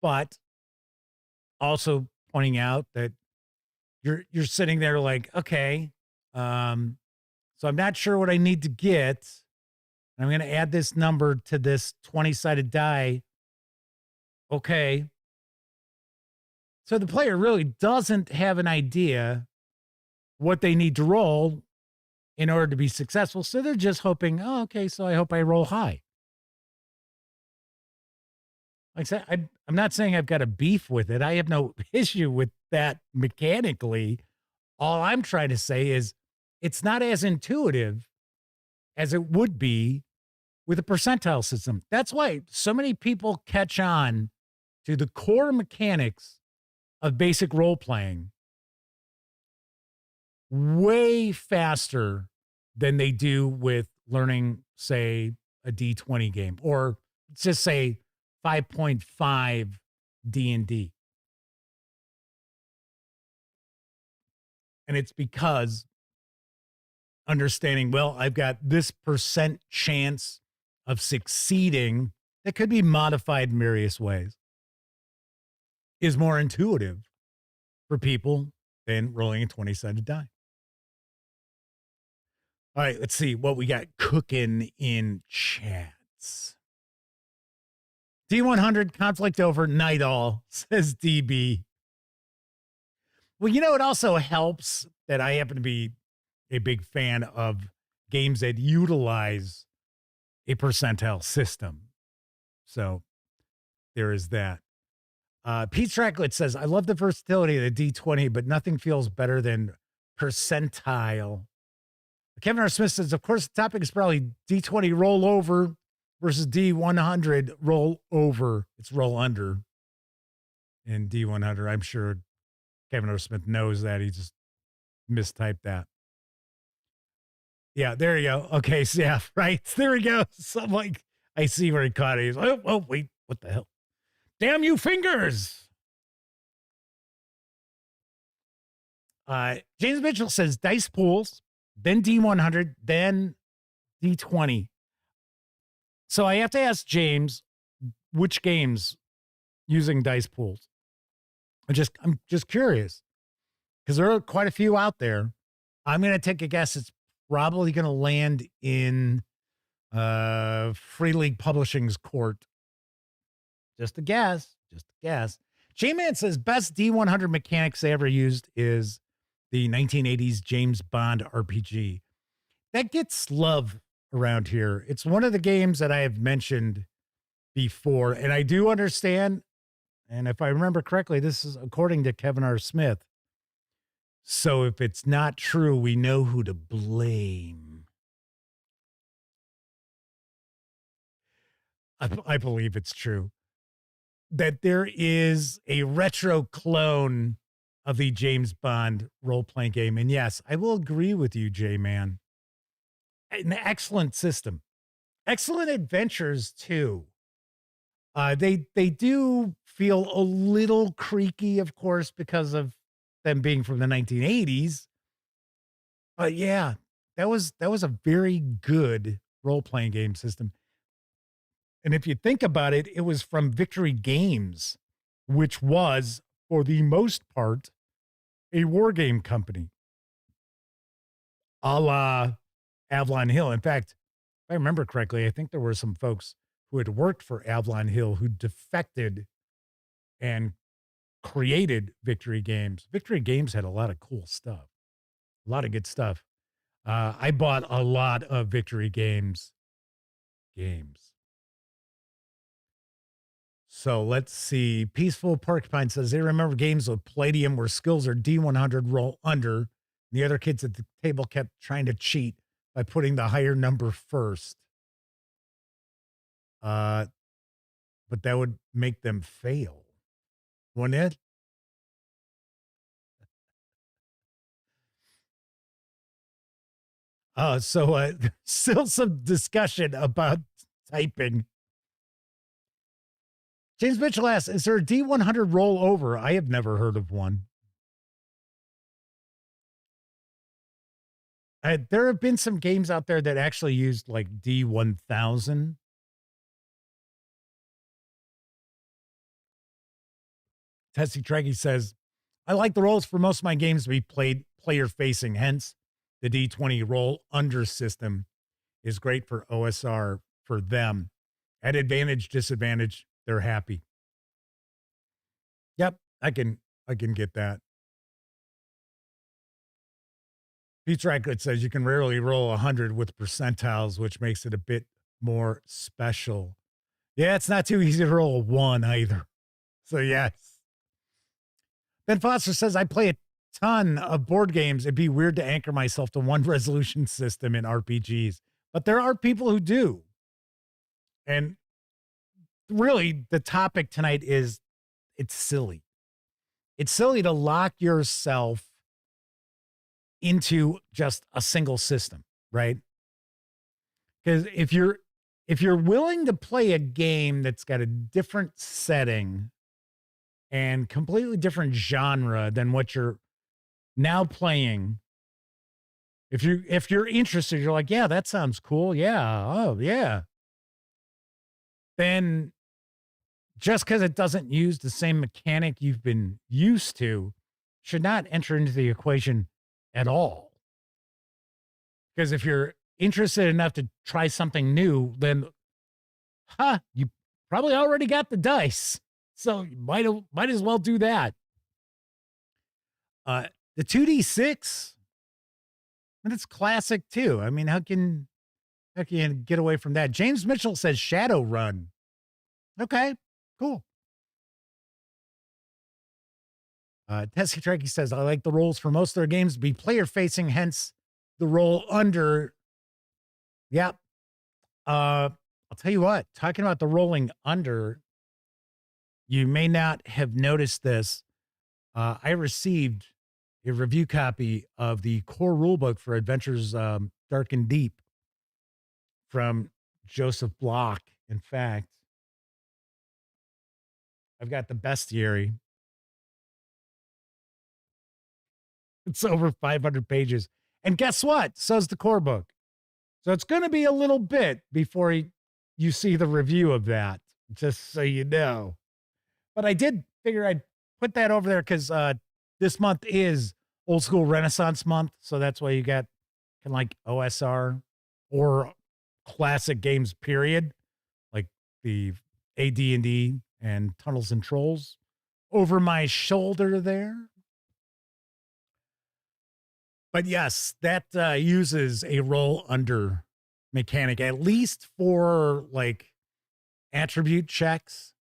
But also pointing out that you're sitting there like, okay, so I'm not sure what I need to get. I'm going to add this number to this 20-sided die. Okay. So the player really doesn't have an idea what they need to roll in order to be successful. So they're just hoping, oh, okay, so I hope I roll high. Like I said, I'm not saying I've got a beef with it. I have no issue with that mechanically. All I'm trying to say is it's not as intuitive as it would be with a percentile system. That's why so many people catch on to the core mechanics of basic role playing way faster than they do with learning, say, a D20 game, or just say 5.5 D&D. And it's because understanding, well, I've got this percent chance of succeeding that could be modified in various ways, is more intuitive for people than rolling a 20-sided die. All right, let's see what we got cooking in chats. D100 conflict over night all, says DB. Well, you know, it also helps that I happen to be a big fan of games that utilize a percentile system. So there is that. Pete Stracklet says, I love the versatility of the D20, but nothing feels better than percentile. Kevin R. Smith says, of course, the topic is probably D20 roll over versus D100 roll over. It's roll under in D100. I'm sure Kevin R. Smith knows that. He just mistyped that. Yeah, there you go. Okay, so yeah, right. There we go. So I'm like, I see where he caught it. He's like, oh, wait, what the hell? Damn you fingers. James Mitchell says dice pools, then D100, then D20. So I have to ask James which games using dice pools. I'm just curious because there are quite a few out there. I'm going to take a guess. It's probably going to land in Free League Publishing's court. Just a guess. J-Man says best D100 mechanics they ever used is the 1980s James Bond RPG. That gets love around here. It's one of the games that I have mentioned before, and I do understand, and if I remember correctly, this is according to Kevin R. Smith. So if it's not true, we know who to blame. I believe it's true that there is a retro clone of the James Bond role-playing game. And yes, I will agree with you, J-Man. An excellent system. Excellent adventures, too. They do feel a little creaky, of course, because of them being from the 1980s. But yeah, that was a very good role-playing game system. And if you think about it, it was from Victory Games, which was, for the most part, a war game company, a la Avalon Hill. In fact, if I remember correctly, I think there were some folks who had worked for Avalon Hill who defected and created Victory Games. Victory Games had a lot of cool stuff, a lot of good stuff. I bought a lot of Victory Games. So let's see. Peaceful Porcupine says they remember games with Palladium where skills are D100 roll under. The other kids at the table kept trying to cheat by putting the higher number first. But that would make them fail, wouldn't it? So still some discussion about typing. James Mitchell asks, is there a D100 rollover? I have never heard of one. There have been some games out there that actually used like D1000. Tessie Treggy says, I like the rolls for most of my games to be played player facing. Hence, the D20 roll under system is great for OSR for them. At advantage, disadvantage, they're happy. Yep, I can I can get that. Pete's Record says you can rarely roll 100 with percentiles, which makes it a bit more special. Yeah, it's not too easy to roll a 1 either. So, yes. Ben Foster says, I play a ton of board games. It'd be weird to anchor myself to one resolution system in RPGs. But there are people who do. And really, the topic tonight is it's silly. It's silly to lock yourself into just a single system, right? Because if you're willing to play a game that's got a different setting and completely different genre than what you're now playing, if you're interested, you're like, yeah, that sounds cool. Yeah. Oh, yeah. Then just because it doesn't use the same mechanic you've been used to should not enter into the equation at all. Because if you're interested enough to try something new, then, you probably already got the dice. So you might as well do that. The 2d6, and it's classic too. I mean, how can you get away from that? James Mitchell says Shadowrun. Okay, cool. Tessie Trekkie says, I like the rolls for most of their games to be player facing, hence the roll under. Yep. I'll tell you what, talking about the rolling under, you may not have noticed this. I received a review copy of the core rulebook for Adventures Dark and Deep from Joseph Block. In fact, I've got the bestiary. It's over 500 pages. And guess what? So's the core book. So it's going to be a little bit before you see the review of that, just so you know. But I did figure I'd put that over there because this month is Old School Renaissance Month. So that's why you got kind of like OSR or classic games, period, like the AD&D and Tunnels and Trolls over my shoulder there. But yes, that uses a roll under mechanic, at least for like attribute checks.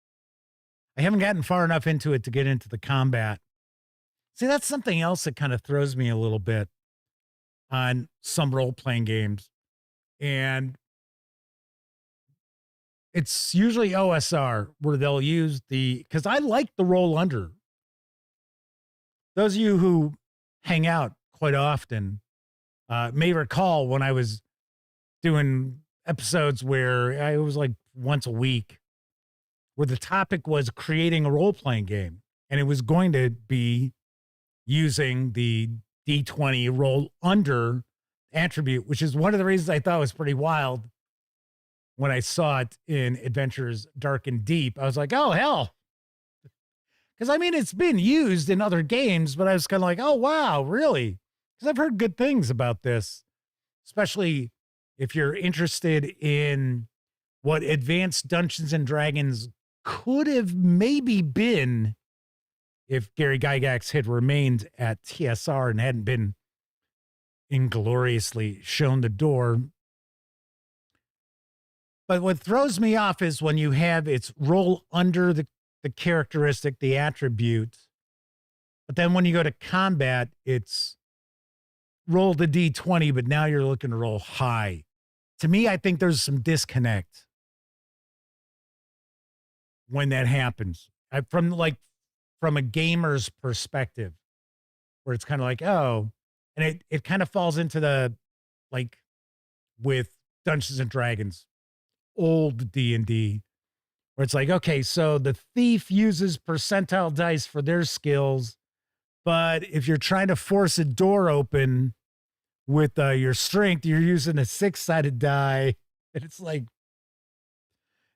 I haven't gotten far enough into it to get into the combat. See, that's something else that kind of throws me a little bit on some role-playing games. And it's usually OSR where they'll use because I like the roll under. Those of you who hang out quite often may recall when I was doing episodes where it was like once a week, where the topic was creating a role-playing game. And it was going to be using the D20 roll under attribute, which is one of the reasons I thought was pretty wild when I saw it in Adventures Dark and Deep. I was like, oh, hell. Because, I mean, it's been used in other games, but I was kind of like, oh, wow, really? Because I've heard good things about this, especially if you're interested in what Advanced Dungeons and Dragons could have maybe been if Gary Gygax had remained at TSR and hadn't been ingloriously shown the door. But what throws me off is when you have it's roll under the characteristic, the attribute, but then when you go to combat, it's roll the D20, but now you're looking to roll high. To me, I think there's some disconnect when that happens. From a gamer's perspective, where it's kind of like, oh, and it kind of falls into the, like, with Dungeons and Dragons, old D&D, where it's like, okay, so the thief uses percentile dice for their skills, but if you're trying to force a door open with your strength, you're using a 6-sided die. And it's like,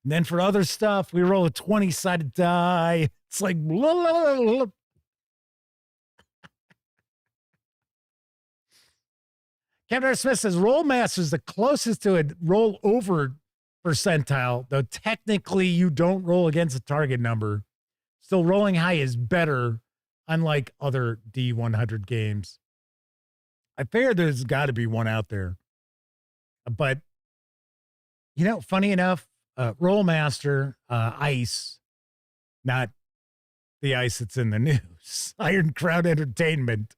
and then for other stuff, we roll a 20-sided die. It's like, blah, blah, blah, blah. Kevin R. Smith says, Roll Master is the closest to a roll over percentile, though technically you don't roll against a target number. Still, rolling high is better unlike other D100 games. I figure there's got to be one out there. But, you know, funny enough, Rollmaster, Ice, not the ice that's in the news, Iron Crown Entertainment,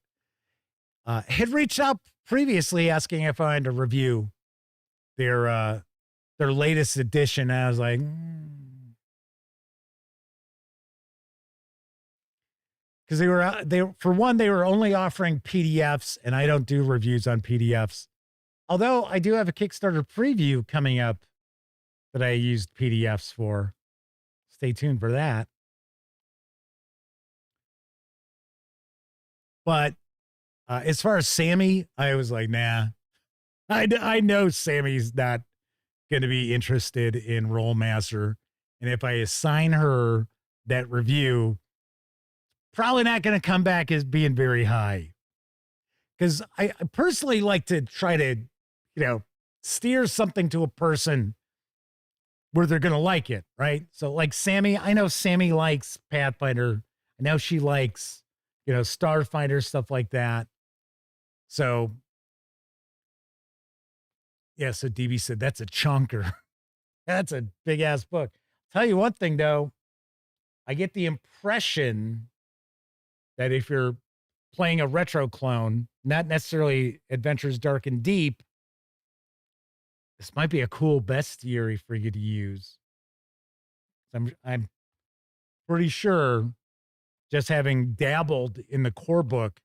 had reached out previously asking if I wanted to review their latest edition. I was like, because they were only offering PDFs, and I don't do reviews on PDFs. Although I do have a Kickstarter preview coming up that I used PDFs for. Stay tuned for that. But as far as Sammy, I was like, nah. I know Sammy's not going to be interested in Rollmaster. And if I assign her that review, probably not going to come back as being very high. Because I personally like to try to, steer something to a person where they're going to like it, right? So like Sammy, I know Sammy likes Pathfinder. I know she likes, Starfighter, stuff like that. So, yeah, so DB said, that's a chunker. That's a big ass book. Tell you one thing though, I get the impression that if you're playing a retro clone, not necessarily Adventures Dark and Deep, this might be a cool bestiary for you to use. I'm pretty sure, just having dabbled in the core book,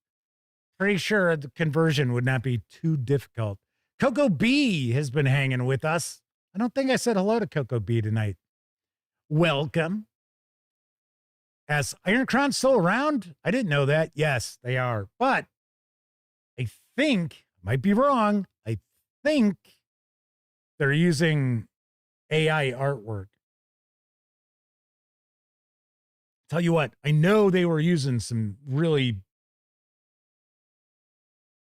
pretty sure the conversion would not be too difficult. Coco B has been hanging with us. I don't think I said hello to Coco B tonight. Welcome. As Iron Crown still around? I didn't know that. Yes, they are. But I think, might be wrong, I think they're using AI artwork. Tell you what, I know they were using some really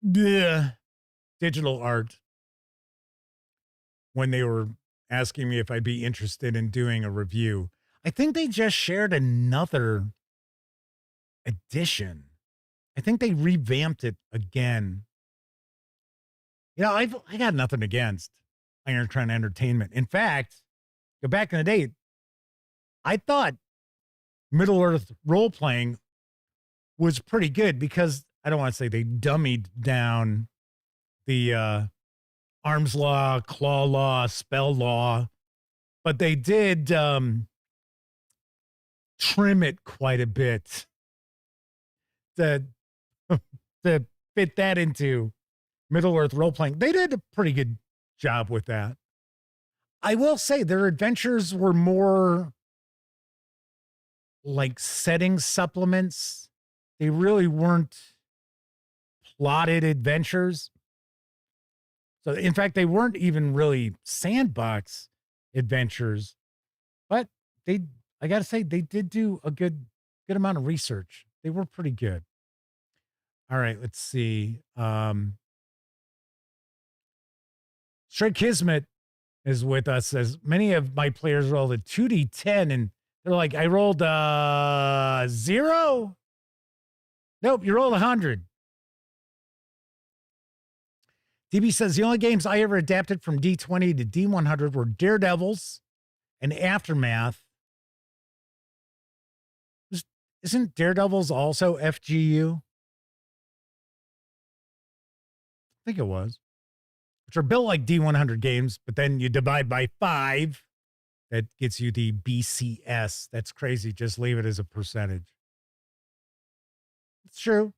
digital art when they were asking me if I'd be interested in doing a review. I think they just shared another edition. I think they revamped it again. I got nothing against Iron Crown Entertainment. In fact, go back in the day, I thought Middle-earth Role-Playing was pretty good because, I don't want to say they dummied down the arms law, claw law, spell law, but they did trim it quite a bit to fit that into Middle-earth Role-Playing. They did a pretty good job with that. I will say their adventures were more like setting supplements. They really weren't plotted adventures. So in fact, they weren't even really sandbox adventures, but I got to say, they did do a good amount of research. They were pretty good. All right, let's see. Straight Kismet is with us, as many of my players rolled a 2d10 and they're like, I rolled 0. Nope, you rolled 100. DB says the only games I ever adapted from D20 to D100 were Daredevils and Aftermath. Isn't Daredevils also FGU? I think it was. Which are built like D100 games, but then you divide by 5. That gets you the BCS. That's crazy. Just leave it as a percentage. It's true.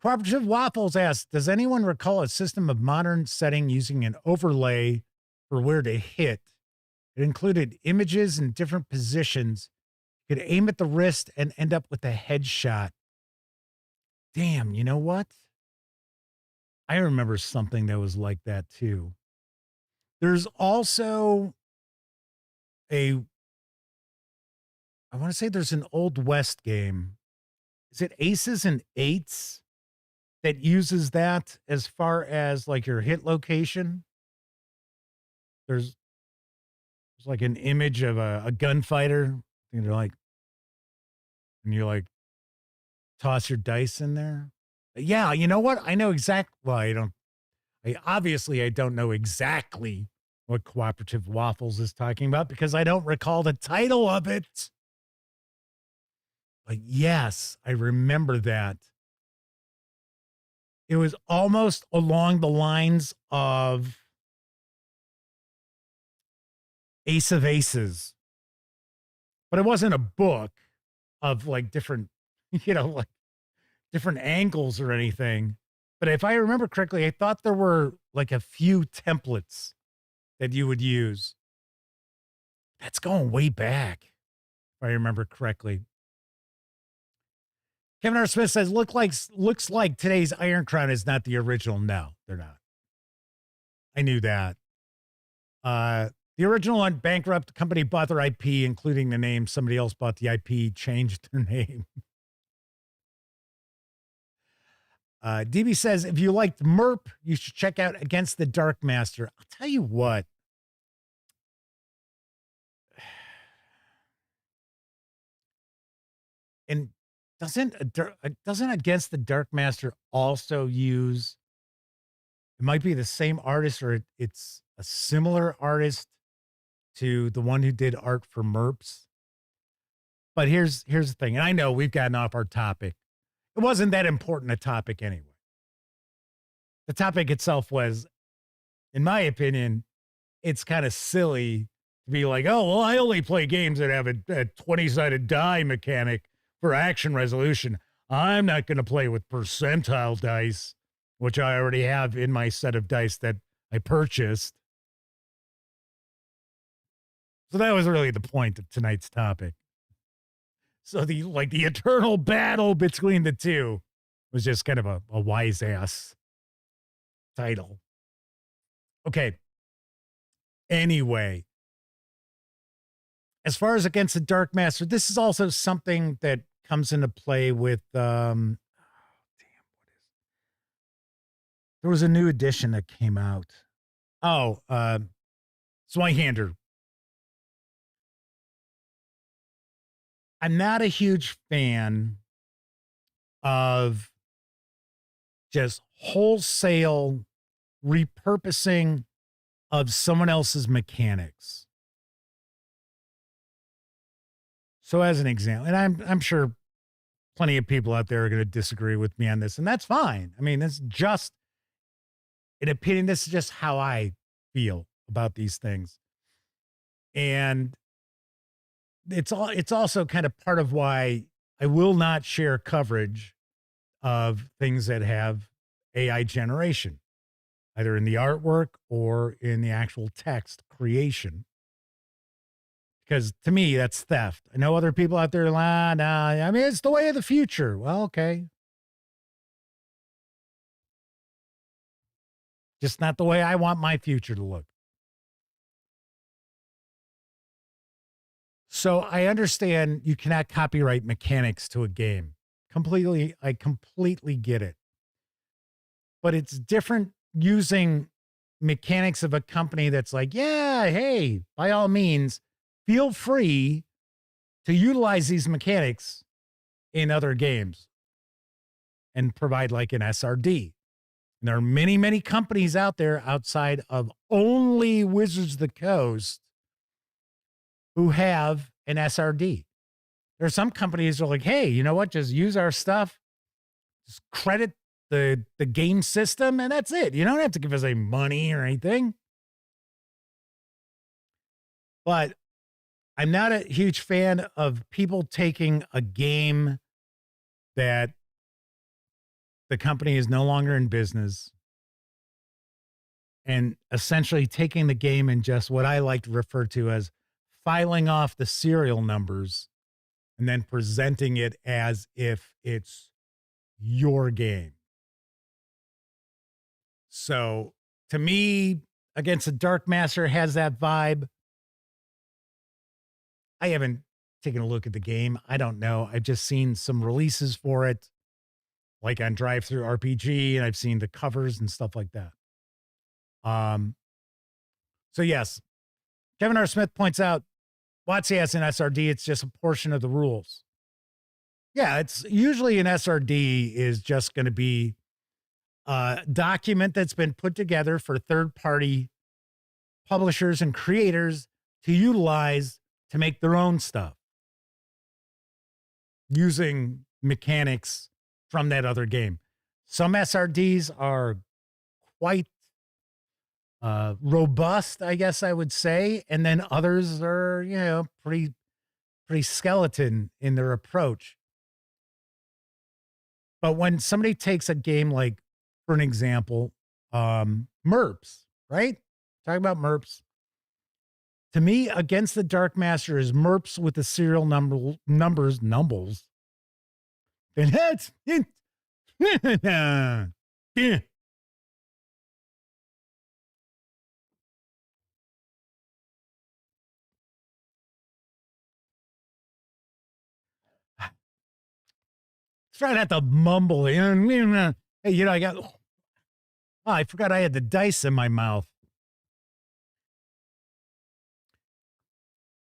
Cooperative Waffles asks, does anyone recall a system of modern setting using an overlay for where to hit? It included images in different positions. You could aim at the wrist and end up with a headshot. Damn, you know what? I remember something that was like that too. There's also I want to say there's an Old West game. Is it Aces and Eights that uses that as far as like your hit location? There's like an image of a gunfighter. And they're like, and you're like, toss your dice in there. Yeah, you know what? I know exactly. Well, I don't know exactly what Cooperative Waffles is talking about because I don't recall the title of it. But yes, I remember that. It was almost along the lines of Ace of Aces, but it wasn't a book of like different, like different angles or anything. But if I remember correctly, I thought there were like a few templates that you would use. That's going way back, if I remember correctly. Kevin R. Smith says, looks like today's Iron Crown is not the original. No, they're not. I knew that. The original one, bankrupt, the company bought their IP, including the name. Somebody else bought the IP, changed their name. DB says, if you liked MERP, you should check out Against the Dark Master. I'll tell you what. And doesn't Against the Dark Master also use, it might be the same artist or it's a similar artist to the one who did art for MERPs. But here's the thing, and I know we've gotten off our topic. It wasn't that important a topic anyway. The topic itself was, in my opinion, it's kind of silly to be like, oh, well, I only play games that have a 20-sided die mechanic for action resolution. I'm not going to play with percentile dice, which I already have in my set of dice that I purchased. So that was really the point of tonight's topic. So the eternal battle between the two was just kind of a wise ass title. Okay. Anyway, as far as Against the Dark Master, this is also something that comes into play with there was a new edition that came out. Zweihander. I'm not a huge fan of just wholesale repurposing of someone else's mechanics. So as an example, and I'm sure plenty of people out there are going to disagree with me on this, and that's fine. I mean, it's just an opinion. This is just how I feel about these things. And it's also kind of part of why I will not share coverage of things that have AI generation, either in the artwork or in the actual text creation. Because to me, that's theft. I know other people out there, nah, I mean, it's the way of the future. Well, okay. Just not the way I want my future to look. So I understand you cannot copyright mechanics to a game. I completely get it. But it's different using mechanics of a company that's like, yeah, hey, by all means, feel free to utilize these mechanics in other games and provide like an SRD. And there are many, many companies out there outside of only Wizards of the Coast who have an SRD. There are some companies that are like, hey, you know what? Just use our stuff. Just credit the game system, and that's it. You don't have to give us any money or anything. But I'm not a huge fan of people taking a game that the company is no longer in business and essentially taking the game and just what I like to refer to as filing off the serial numbers and then presenting it as if it's your game. So to me, Against the Dark Master has that vibe. I haven't taken a look at the game. I don't know. I've just seen some releases for it, like on Drive-Thru RPG, and I've seen the covers and stuff like that. So yes, Kevin R. Smith points out, WotC has an SRD. It's just a portion of the rules. Yeah, it's usually an SRD is just going to be a document that's been put together for third-party publishers and creators to utilize to make their own stuff using mechanics from that other game. Some SRDs are quite robust, I guess I would say, and then others are, you know, pretty skeleton in their approach. But when somebody takes a game like, for an example, MERPs, right? Talking about MERPs. To me, Against the Dark Master is MERPs with the serial numbers. And that's it. Try not to mumble. Hey, you know, I forgot I had the dice in my mouth.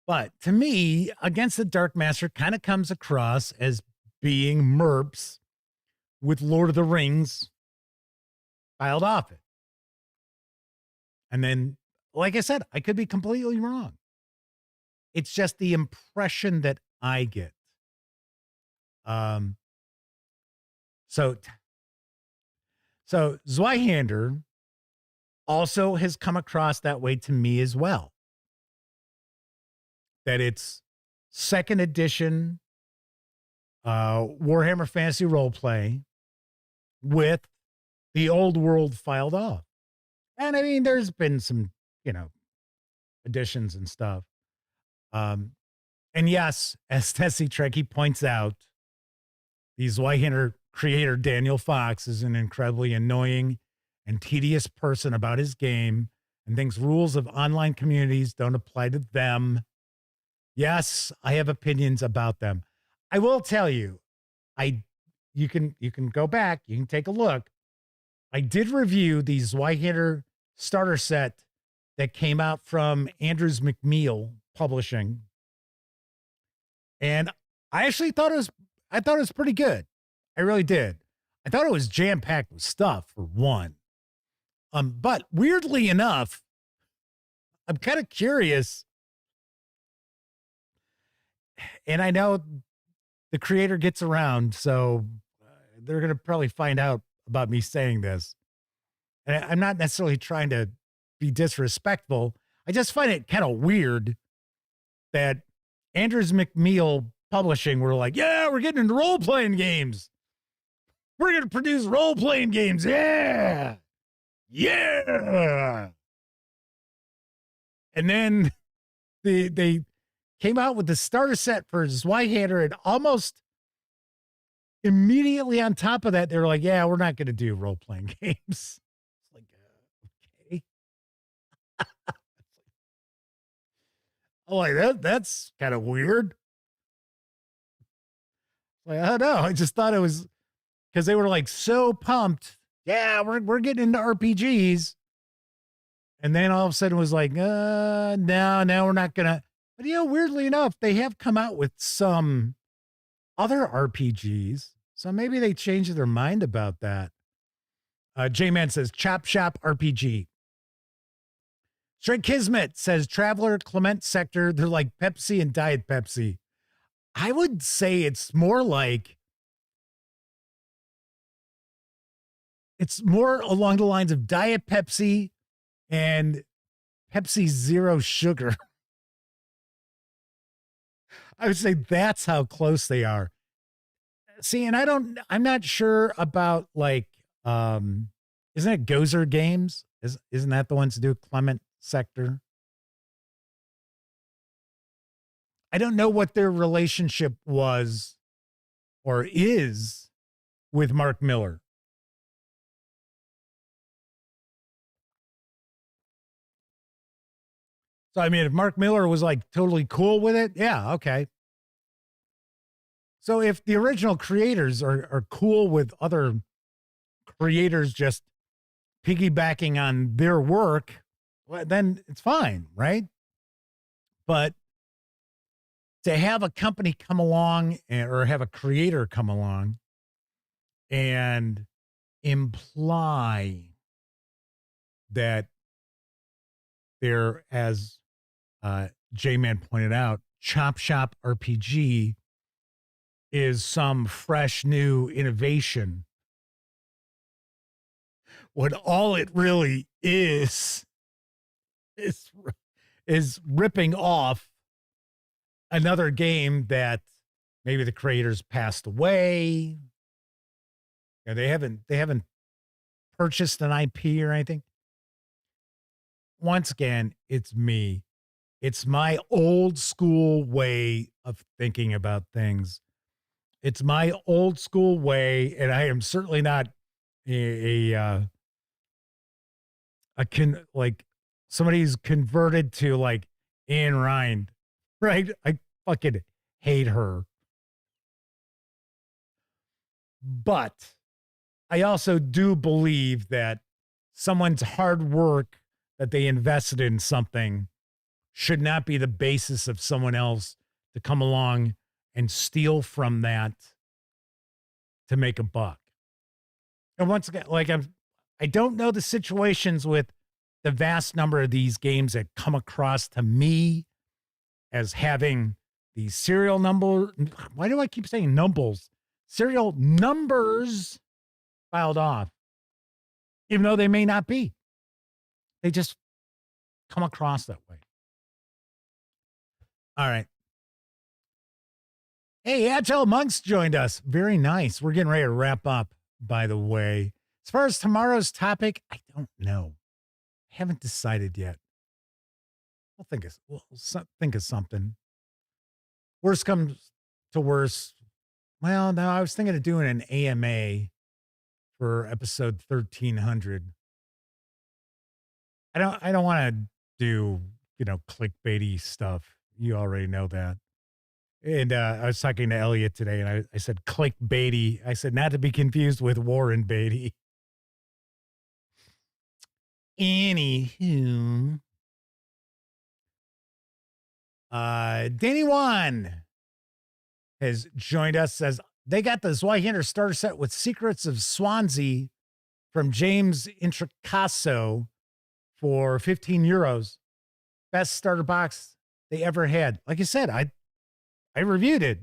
But to me, Against the Dark Master kind of comes across as being MERPs with Lord of the Rings filed off it. And then, like I said, I could be completely wrong. It's just the impression that I get. So Zweihander also has come across that way to me as well. That it's second edition Warhammer Fantasy Roleplay with the old world filed off. And I mean, there's been some, you know, additions and stuff. And yes, as Tessie Trekkie points out, the Zweihander creator Daniel Fox is an incredibly annoying and tedious person about his game and thinks rules of online communities don't apply to them. Yes, I have opinions about them. I will tell you, you can go back, you can take a look. I did review the Zweihander starter set that came out from Andrews McMeel Publishing. And I actually thought it was pretty good. I really did. I thought it was jam-packed with stuff, for one. But weirdly enough, I'm kind of curious. And I know the creator gets around, so they're going to probably find out about me saying this. And I'm not necessarily trying to be disrespectful. I just find it kind of weird that Andrews McMeel Publishing were like, yeah, we're getting into role-playing games. We're going to produce role-playing games. Yeah. Yeah. And then they came out with the starter set for Zweihander, and almost immediately on top of that, they were like, yeah, we're not going to do role-playing games. It's like, okay. I'm like, that's kind of weird. Like, I don't know. I just thought it was because they were like so pumped. Yeah, we're getting into RPGs. And then all of a sudden it was like, no, we're not going to. But, you know, weirdly enough, they have come out with some other RPGs. So maybe they changed their mind about that. J-Man says, Chop Shop RPG. Straight Kismet says, Traveler, Clement Sector, they're like Pepsi and Diet Pepsi. I would say it's more like, it's more along the lines of Diet Pepsi and Pepsi Zero Sugar. I would say that's how close they are. See, and I'm not sure about like, isn't it Gozer Games? Isn't that the ones to do Clement Sector? I don't know what their relationship was or is with Mark Miller. So, I mean, if Mark Miller was like totally cool with it, yeah, okay. So if the original creators are cool with other creators just piggybacking on their work, well, then it's fine, right? But to have a company come along or have a creator come along and imply that there, as J-Man pointed out, Chop Shop RPG is some fresh new innovation, when all it really is ripping off another game that maybe the creators passed away. And they haven't purchased an IP or anything. Once again, it's me. It's my old school way of thinking about things. It's my old school way, and I am certainly not like somebody who's converted to like Anne Rind, right? I fucking hate her. But I also do believe that someone's hard work that they invested in something should not be the basis of someone else to come along and steal from that to make a buck. And once again, like I don't know the situations with the vast number of these games that come across to me as having these serial number. Why do I keep saying numbers? Serial numbers filed off, even though they may not be. They just come across that way. All right. Hey, Agile Monks joined us. Very nice. We're getting ready to wrap up, by the way. As far as tomorrow's topic, I don't know. I haven't decided yet. We'll think of something. Worst comes to worst. Well, no, I was thinking of doing an AMA for episode 1300. I don't want to do, clickbaity stuff. You already know that. And I was talking to Elliot today, and I said clickbaity. I said not to be confused with Warren Beatty. Anywho, Danny Wan has joined us. Says they got the Zweihander starter set with Secrets of Swansea from James Intricasso for €15. Best starter box they ever had. Like I said, I reviewed it.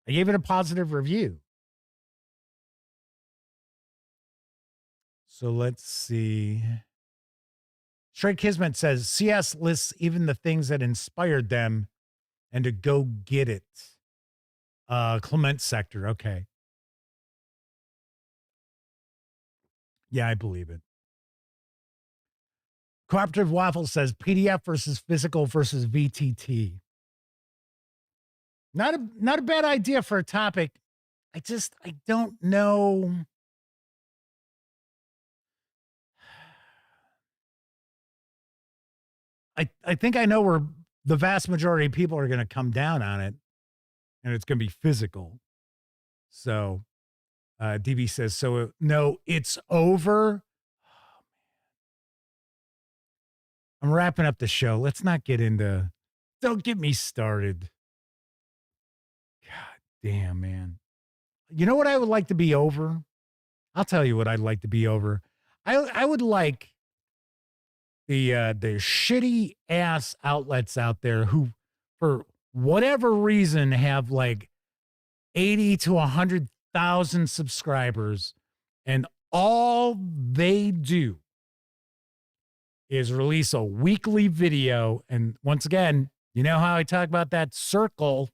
I gave it a positive review. So let's see. Stray Kismet says CS lists even the things that inspired them and to go get it. Clement Sector. Okay. Yeah, I believe it. Cooperative Waffle says PDF versus physical versus VTT. Not a bad idea for a topic. I don't know. I think I know where the vast majority of people are going to come down on it, and it's going to be physical. So DB says, so no, it's over. Oh, man. I'm wrapping up the show. Let's not get into, don't get me started. God damn, man. You know what I would like to be over? I'll tell you what I'd like to be over. I would like the shitty ass outlets out there who, for whatever reason, have like 80 to 100,000 subscribers, and all they do is release a weekly video. And once again, you know how I talk about that circle,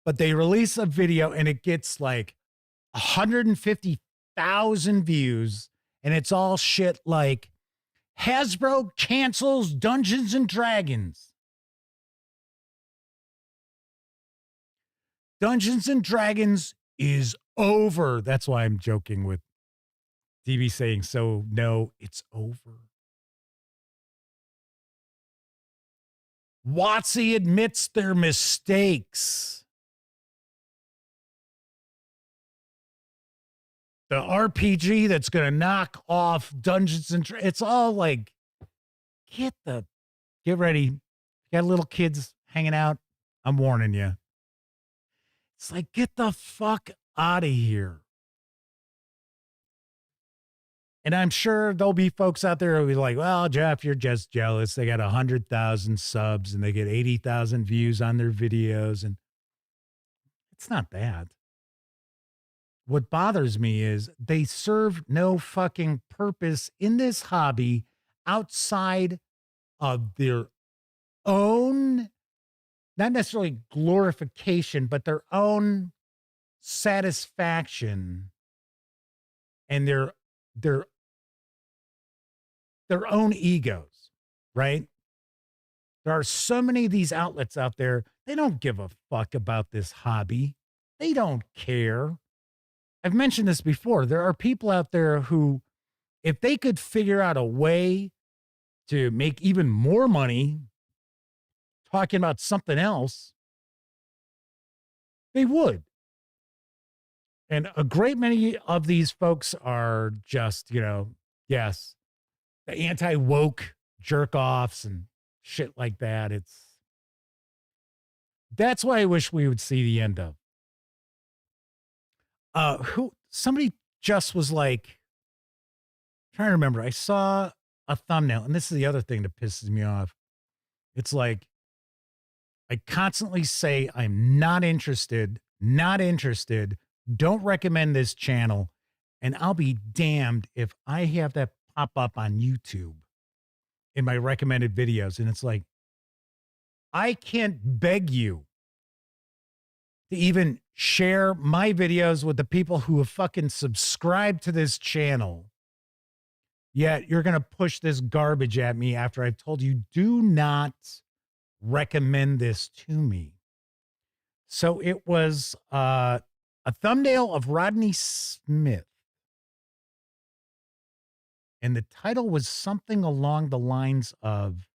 but they release a video and it gets like 150,000 views. And it's all shit like Hasbro cancels Dungeons and Dragons. Dungeons and Dragons is over. That's why I'm joking with DB saying, so no, it's over. WotC admits their mistakes. The RPG that's going to knock off Dungeons and Dragons. It's all like, get ready. You got little kids, hanging out, I'm warning you. It's like, get the fuck out of here. And I'm sure there'll be folks out there who'll be like, well, Jeff, you're just jealous. They got 100,000 subs and they get 80,000 views on their videos. And it's not that. What bothers me is they serve no fucking purpose in this hobby outside of their own, not necessarily glorification, but their own satisfaction and their own egos, right? There are so many of these outlets out there. They don't give a fuck about this hobby. They don't care. I've mentioned this before. There are people out there who, if they could figure out a way to make even more money talking about something else, they would. And a great many of these folks are just, yes, the anti-woke jerk-offs and shit like that. That's why I wish we would see the end of. Somebody just was like, trying to remember, I saw a thumbnail, and this is the other thing that pisses me off. It's like, I constantly say, I'm not interested, don't recommend this channel, and I'll be damned if I have that pop up on YouTube in my recommended videos. And it's like, I can't beg you to even share my videos with the people who have fucking subscribed to this channel. Yet you're going to push this garbage at me after I've told you, do not recommend this to me. So it was a thumbnail of Rodney Smith. And the title was something along the lines of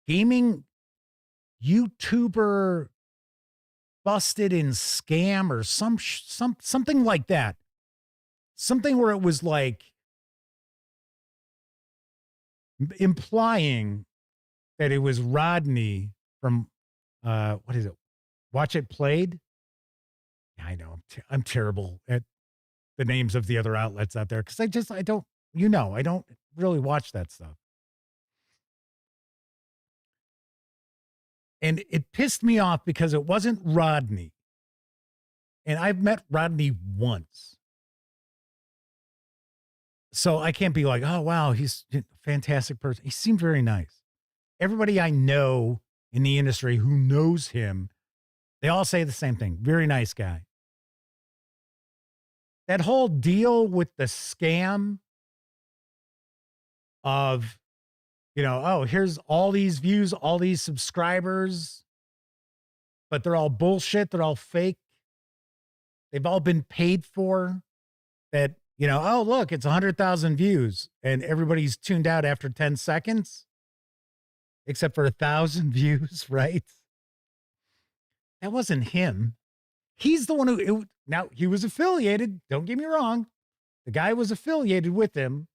gaming YouTuber busted in scam or something like that. Something where it was like implying that it was Rodney from what is it? Watch It Played. I know I'm terrible at the names of the other outlets out there because I don't really watch that stuff. And it pissed me off because it wasn't Rodney. And I've met Rodney once. So I can't be like, oh, wow, he's a fantastic person. He seemed very nice. Everybody I know in the industry who knows him, they all say the same thing. Very nice guy. That whole deal with the scam of, oh, here's all these views, all these subscribers, but they're all bullshit. They're all fake. They've all been paid for. That, oh, look, it's 100,000 views and everybody's tuned out after 10 seconds, except for 1,000 views, right? That wasn't him. He's the one who, now he was affiliated. Don't get me wrong. The guy was affiliated with him.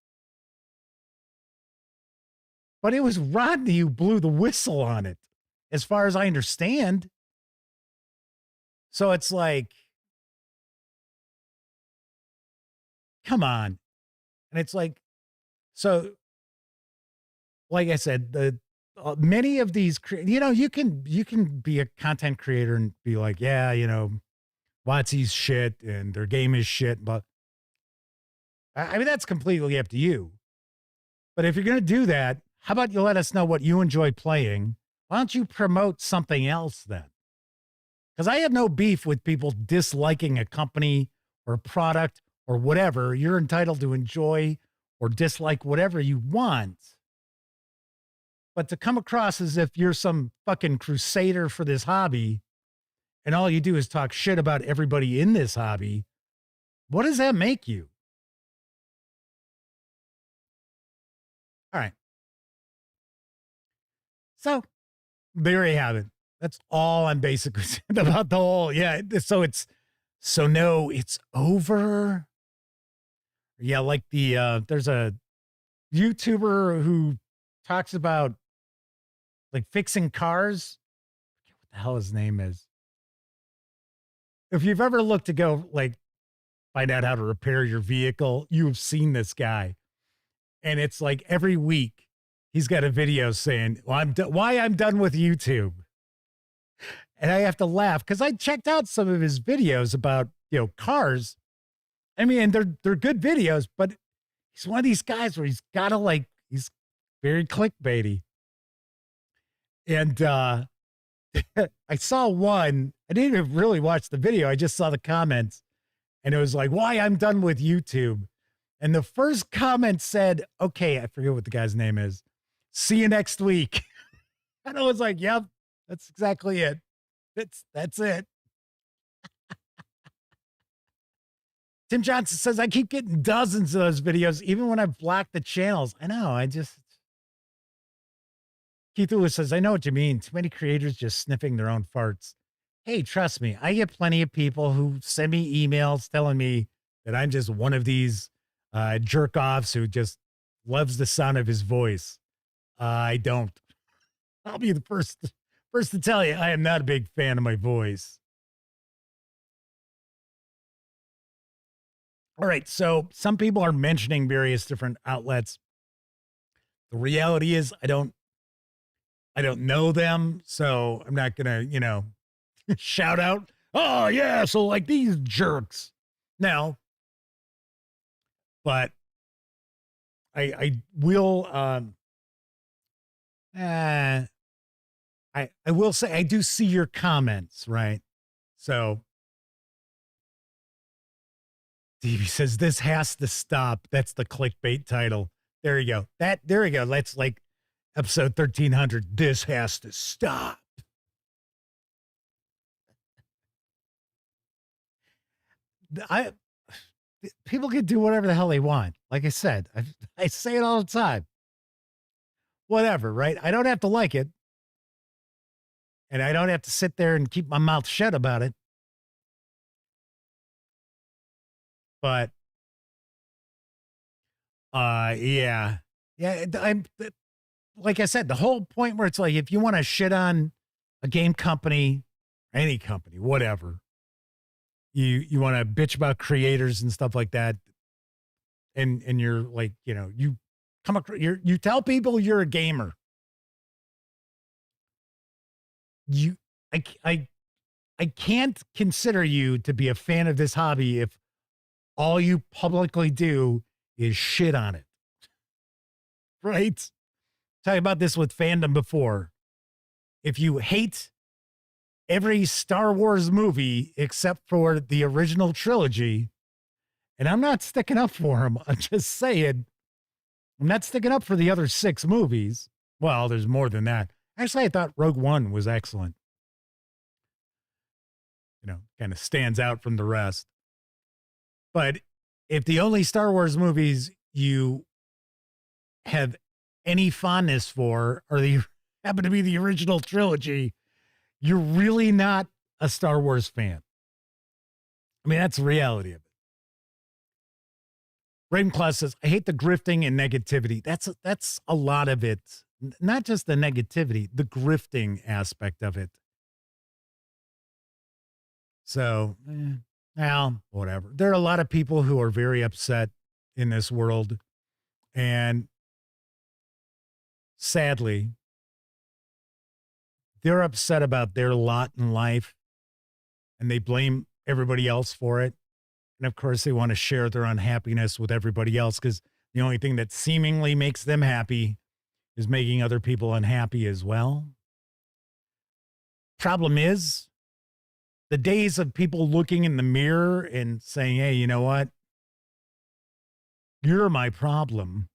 But it was Rodney who blew the whistle on it, as far as I understand. So it's like, come on. And it's like, so, like I said, many of these, you can be a content creator and be like, yeah, WotC's shit and their game is shit. But I mean, that's completely up to you. But if you're going to do that, how about you let us know what you enjoy playing? Why don't you promote something else then? Because I have no beef with people disliking a company or a product or whatever. You're entitled to enjoy or dislike whatever you want. But to come across as if you're some fucking crusader for this hobby and all you do is talk shit about everybody in this hobby, what does that make you? All right. So there you have it. That's all I'm basically saying about the whole, yeah. So no, it's over. Yeah. Like there's a YouTuber who talks about like fixing cars. I forget what the hell his name is. If you've ever looked to go like find out how to repair your vehicle, you have seen this guy. And it's like every week he's got a video saying, well, why I'm done with YouTube. And I have to laugh because I checked out some of his videos about, cars. I mean, they're good videos, but he's one of these guys where he's got to he's very clickbaity. And I saw one, I didn't even really watch the video. I just saw the comments and it was like, why I'm done with YouTube. And the first comment said, okay, I forget what the guy's name is. See you next week. And I was like, yep, that's exactly it. That's it. Tim Johnson says, I keep getting dozens of those videos, even when I've blocked the channels. I know, Keith Lewis says, I know what you mean. Too many creators just sniffing their own farts. Hey, trust me, I get plenty of people who send me emails telling me that I'm just one of these jerk-offs who just loves the sound of his voice. I don't. I'll be the first to tell you, I am not a big fan of my voice. All right, so some people are mentioning various different outlets. The reality is I don't know them, so I'm not going to, shout out, oh, yeah, so like these jerks. No. But I will I will say I do see your comments, right? So Stevie says this has to stop. That's the clickbait title. There you go. There you go. That's like episode 1300. This has to stop. People can do whatever the hell they want. Like I said, I say it all the time. Whatever, right? I don't have to like it. And I don't have to sit there and keep my mouth shut about it. But, yeah. I'm like I said, the whole point where it's like, if you want to shit on a game company, any company, whatever, you want to bitch about creators and stuff like that. And you're like, you come across, you tell people you're a gamer. I can't consider you to be a fan of this hobby if all you publicly do is shit on it. Right? Talked about this with fandom before. If you hate every Star Wars movie except for the original trilogy, and I'm not sticking up for them, I'm just saying, I'm not sticking up for the other 6 movies. Well, there's more than that. Actually, I thought Rogue One was excellent. Kind of stands out from the rest. But if the only Star Wars movies you have any fondness for or they happen to be the original trilogy, you're really not a Star Wars fan. I mean, that's the reality of it. Ravenclaw says, I hate the grifting and negativity. That's a lot of it. Not just the negativity, the grifting aspect of it. So, well, whatever. There are a lot of people who are very upset in this world. And sadly, they're upset about their lot in life. And they blame everybody else for it. And of course, they want to share their unhappiness with everybody else because the only thing that seemingly makes them happy is making other people unhappy as well. Problem is, the days of people looking in the mirror and saying, hey, you know what? You're my problem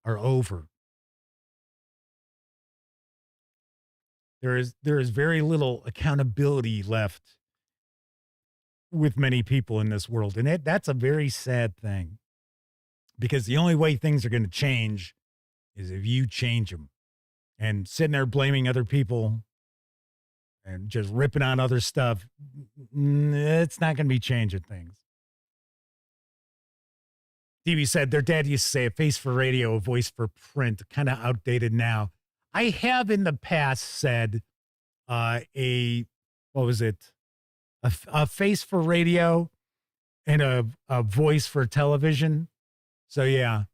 are over. There is very little accountability left with many people in this world. And that's a very sad thing because the only way things are going to change is if you change them. And sitting there blaming other people and just ripping on other stuff, it's not going to be changing things. Stevie said their dad used to say a face for radio, a voice for print, kind of outdated now. I have in the past said what was it? A face for radio and a voice for television. So, yeah.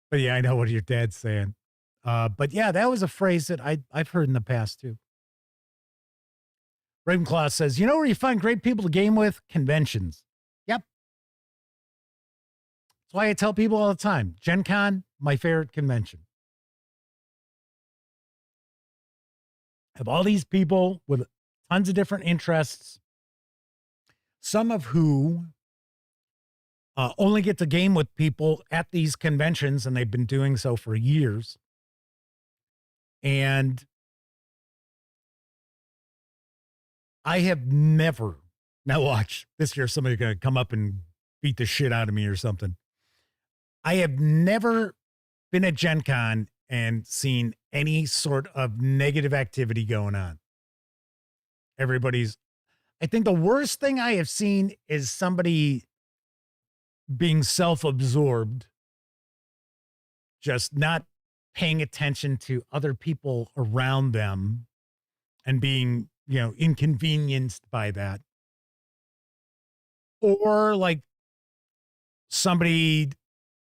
But, yeah, I know what your dad's saying. But, yeah, that was a phrase that I've heard in the past, too. Ravenclaw says, you know where you find great people to game with? Conventions. Yep. That's why I tell people all the time. Gen Con, my favorite convention. Have all these people with tons of different interests, some of who only get to game with people at these conventions, and they've been doing so for years. And I have never, now watch, this year somebody's going to come up and beat the shit out of me or something. I have never been at Gen Con and seen any sort of negative activity going on. I think the worst thing I have seen is somebody being self-absorbed, just not paying attention to other people around them and being, inconvenienced by that. Or like somebody,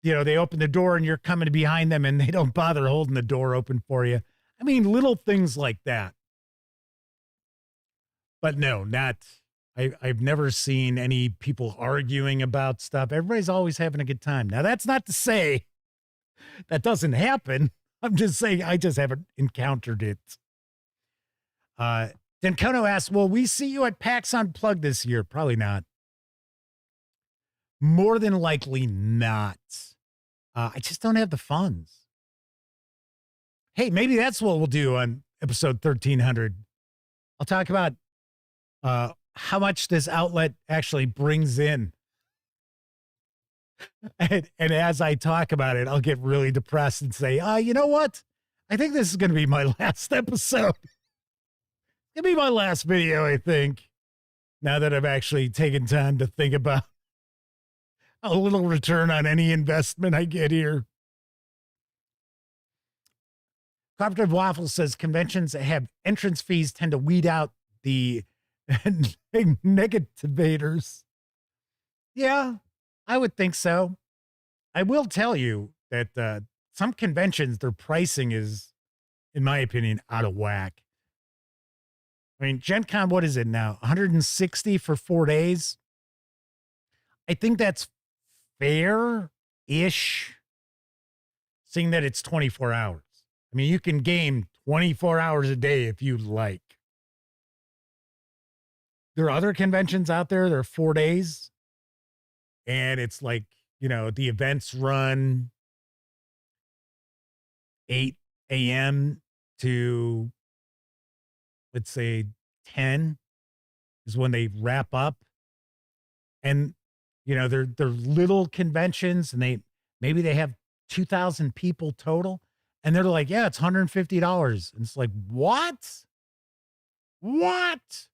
they open the door and you're coming behind them and they don't bother holding the door open for you. I mean, little things like that. But no, I've never seen any people arguing about stuff. Everybody's always having a good time. Now, that's not to say that doesn't happen. I'm just saying I just haven't encountered it. Denkono asks, will we see you at PAX Unplugged this year? Probably not. More than likely not. I just don't have the funds. Hey, maybe that's what we'll do on episode 1300. I'll talk about how much this outlet actually brings in. And as I talk about it, I'll get really depressed and say, you know what? I think this is going to be my last episode. It's going to be my last video, I think. Now that I've actually taken time to think about a little return on any investment I get here. Cooperative Waffle says conventions that have entrance fees tend to weed out the negativators. Yeah, I would think so. I will tell you that some conventions, their pricing is, in my opinion, out of whack. I mean, Gen Con, what is it now? 160 for 4 days? I think that's fair-ish, seeing that it's 24 hours. I mean, you can game 24 hours a day if you like. There are other conventions out there. They're 4 days. And it's like, the events run 8 a.m. to, let's say, 10 is when they wrap up. And, they're little conventions, and maybe they have 2,000 people total. And they're like, yeah, it's $150. And it's like, what? What?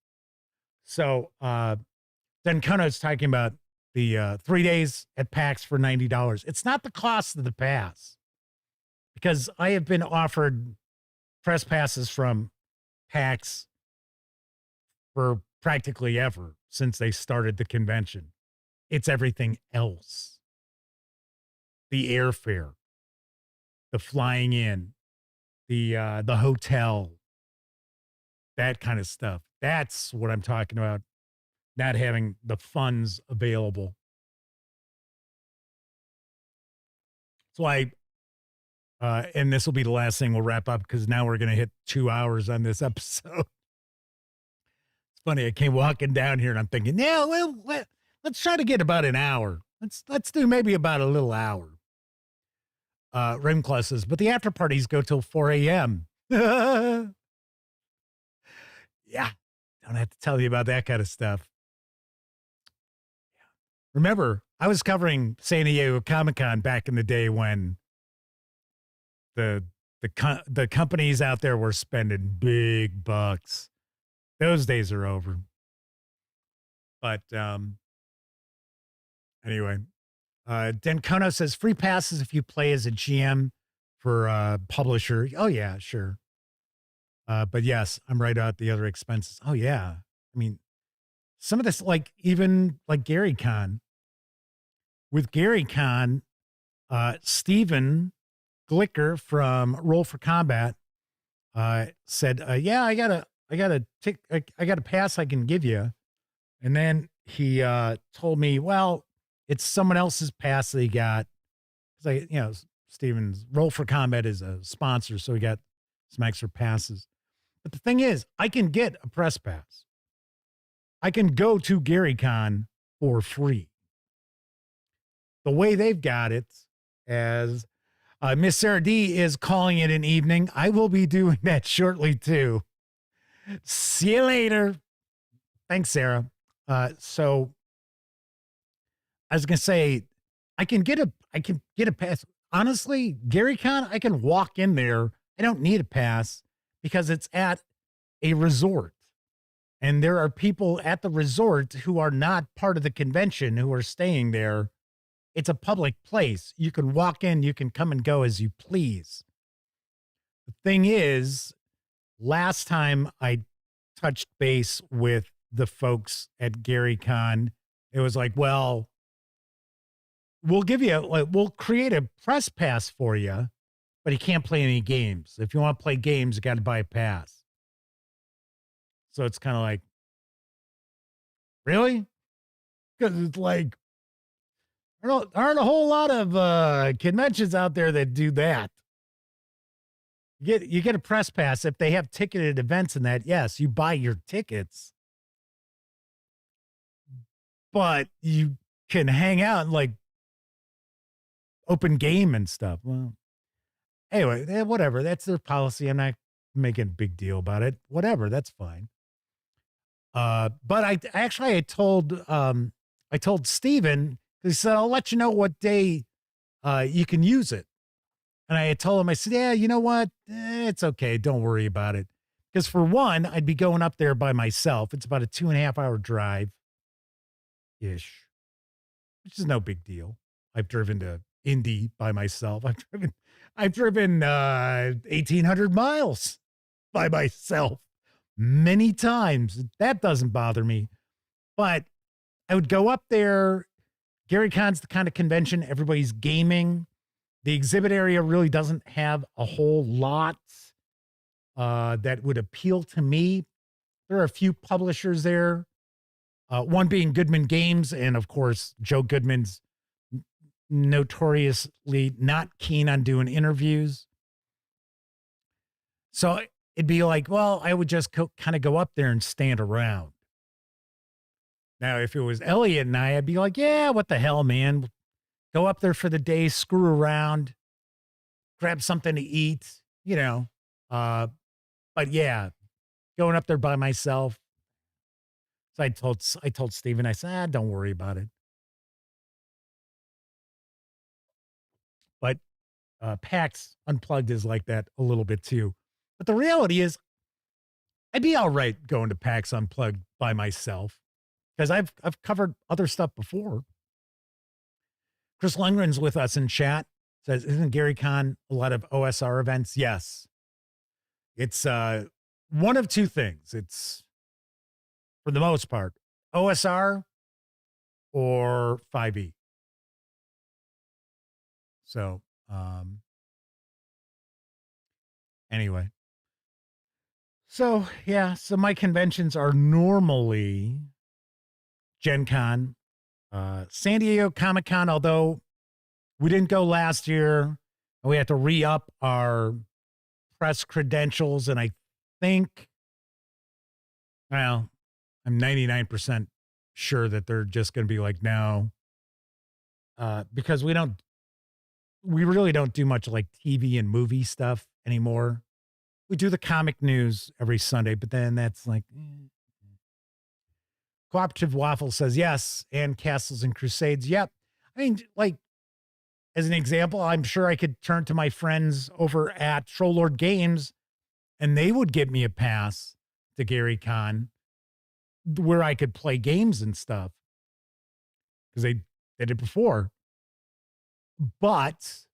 So then Kono's talking about the 3 days at PAX for $90. It's not the cost of the pass, because I have been offered press passes from PAX for practically ever since they started the convention. It's everything else. The airfare, the flying in, the hotel, that kind of stuff. That's what I'm talking about. Not having the funds available. That's why, and this will be the last thing we'll wrap up, because now we're going to hit 2 hours on this episode. It's funny. I came walking down here and I'm thinking, yeah, well, let's try to get about an hour. Let's do maybe about a little hour. Ravenclaw says, but the after parties go till 4 a.m. Yeah. Don't have to tell you about that kind of stuff. Remember, I was covering San Diego Comic-Con back in the day when the companies out there were spending big bucks. Those days are over. But anyway, Denkono says free passes if you play as a GM for publisher. Oh yeah, sure. But yes, I'm right out the other expenses. Oh yeah. I mean, some of this, like even like Gary Con. With Gary Con, Stephen Glicker from Roll for Combat said, yeah, I got a pass I can give you. And then he told me, well, it's someone else's pass that he got. Because Stephen's Roll for Combat is a sponsor, so he got some extra passes. But the thing is, I can get a press pass. I can go to GaryCon for free. The way they've got it, as Miss Sarah D is calling it an evening, I will be doing that shortly too. See you later. Thanks, Sarah. So I was gonna say, I can get a pass. Honestly, GaryCon, I can walk in there. I don't need a pass because it's at a resort. And there are people at the resort who are not part of the convention who are staying there. It's a public place. You can walk in, you can come and go as you please. The thing is, last time I touched base with the folks at GaryCon, it was like, well, we'll create a press pass for you, but you can't play any games. If you want to play games, you got to buy a pass. So it's kind of like, really? Because it's like, there aren't a whole lot of conventions out there that do that. You get a press pass if they have ticketed events and that. Yes, you buy your tickets, but you can hang out and like open game and stuff. Well, anyway, whatever. That's their policy. I'm not making a big deal about it. Whatever, that's fine. But I told Steven, he said, I'll let you know what day you can use it. And I had told him, I said, yeah, you know what? It's okay. Don't worry about it. Because for one, I'd be going up there by myself. It's about a 2.5 hour drive-ish, which is no big deal. I've driven to Indy by myself. I've driven 1,800 miles by myself many times. That doesn't bother me. But I would go up there. GaryCon's the kind of convention everybody's gaming. The exhibit area really doesn't have a whole lot that would appeal to me. There are a few publishers there, one being Goodman Games, and of course, Joe Goodman's notoriously not keen on doing interviews. So it'd be like, well, I would just kind of go up there and stand around. Now, if it was Elliot and I'd be like, yeah, what the hell, man? Go up there for the day, screw around, grab something to eat, But yeah, going up there by myself. So I told Steven, I said, don't worry about it. But PAX Unplugged is like that a little bit too. But the reality is, I'd be all right going to PAX Unplugged by myself because I've covered other stuff before. Chris Lundgren's with us in chat. Says, isn't GaryCon a lot of OSR events? Yes. It's one of two things. It's, for the most part, OSR or 5e. So, anyway. So, yeah. So my conventions are normally Gen Con, San Diego Comic-Con, although we didn't go last year, and we had to re-up our press credentials, and I think, well, I'm 99% sure that they're just going to be like, no, because we really don't do much like TV and movie stuff anymore. We do the comic news every Sunday, but then that's like, Cooperative Waffle says yes, and Castles and Crusades. Yep. I mean, like, as an example, I'm sure I could turn to my friends over at Troll Lord Games, and they would give me a pass to GaryCon where I could play games and stuff because they did it before. But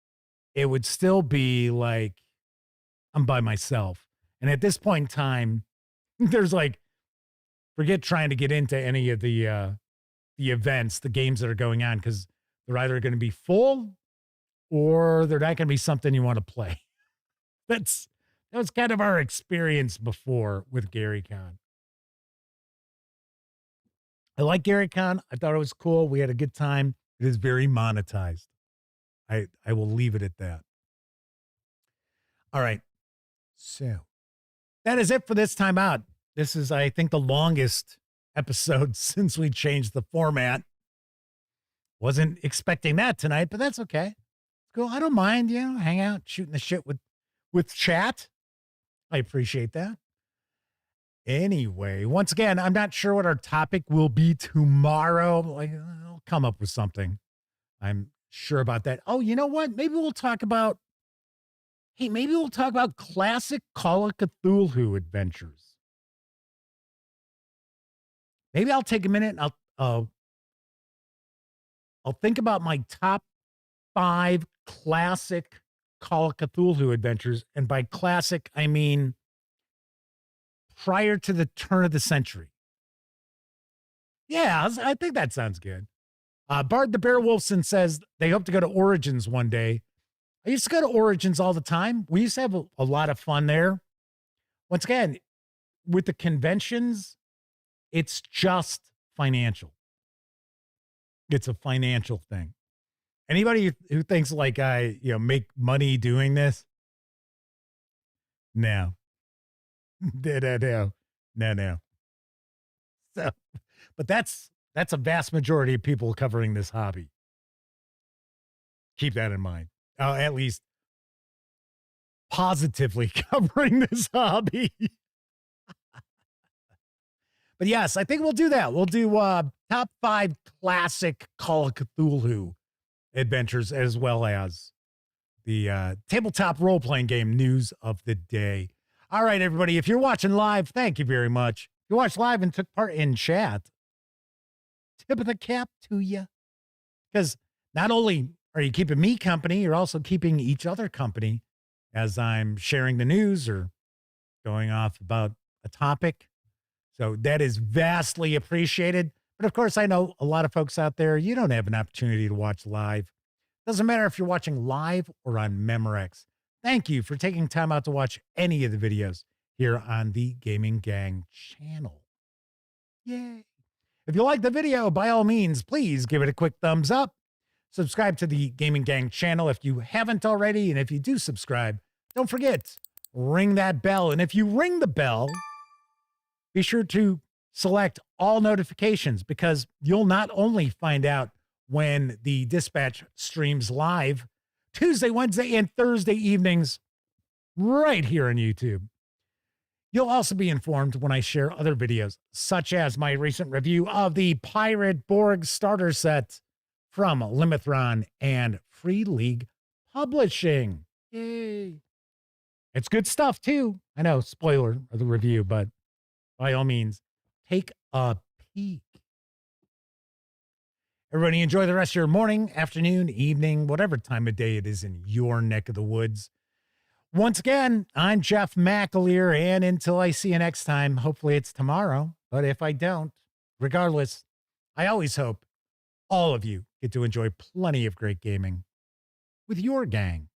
it would still be like I'm by myself. And at this point in time, there's like, forget trying to get into any of the events, the games that are going on, because they're either going to be full or they're not going to be something you want to play. That was kind of our experience before with GaryCon. I like GaryCon. I thought it was cool. We had a good time. It is very monetized. I will leave it at that. All right. So that is it for this time out. This is, I think, the longest episode since we changed the format. Wasn't expecting that tonight, but that's okay. Cool. I don't mind, hang out, shooting the shit with chat. I appreciate that. Anyway, once again, I'm not sure what our topic will be tomorrow. I'll come up with something. I'm sure about that. Oh, you know what? Maybe we'll talk about classic Call of Cthulhu adventures. Maybe I'll take a minute and I'll think about my top 5 classic Call of Cthulhu adventures. And by classic, I mean prior to the turn of the century. Yeah, I think that sounds good. Bard the Bear Wolfson says they hope to go to Origins one day. I used to go to Origins all the time. We used to have a lot of fun there. Once again, with the conventions, it's just financial. It's a financial thing. Anybody who thinks like I, make money doing this? No. No. So, but that's a vast majority of people covering this hobby. Keep that in mind. At least positively covering this hobby. But yes, I think we'll do that. We'll do top 5 classic Call of Cthulhu adventures, as well as the tabletop role-playing game news of the day. All right, everybody, if you're watching live, thank you very much. If you watched live and took part in chat, tip of the cap to you. Because not only are you keeping me company, you're also keeping each other company as I'm sharing the news or going off about a topic. So that is vastly appreciated. But of course, I know a lot of folks out there, you don't have an opportunity to watch live. Doesn't matter if you're watching live or on Memorex. Thank you for taking time out to watch any of the videos here on the Gaming Gang channel. Yay. If you like the video, by all means, please give it a quick thumbs up. Subscribe to the Gaming Gang channel if you haven't already. And if you do subscribe, don't forget, ring that bell. And if you ring the bell, be sure to select all notifications, because you'll not only find out when the Dispatch streams live Tuesday, Wednesday, and Thursday evenings right here on YouTube. You'll also be informed when I share other videos, such as my recent review of the Pirate Borg starter set from Limithron and Free League Publishing. Yay. It's good stuff, too. I know, spoiler of the review, but by all means, take a peek. Everybody enjoy the rest of your morning, afternoon, evening, whatever time of day it is in your neck of the woods. Once again, I'm Jeff McAleer, and until I see you next time, hopefully it's tomorrow, but if I don't, regardless, I always hope all of you get to enjoy plenty of great gaming with your gang.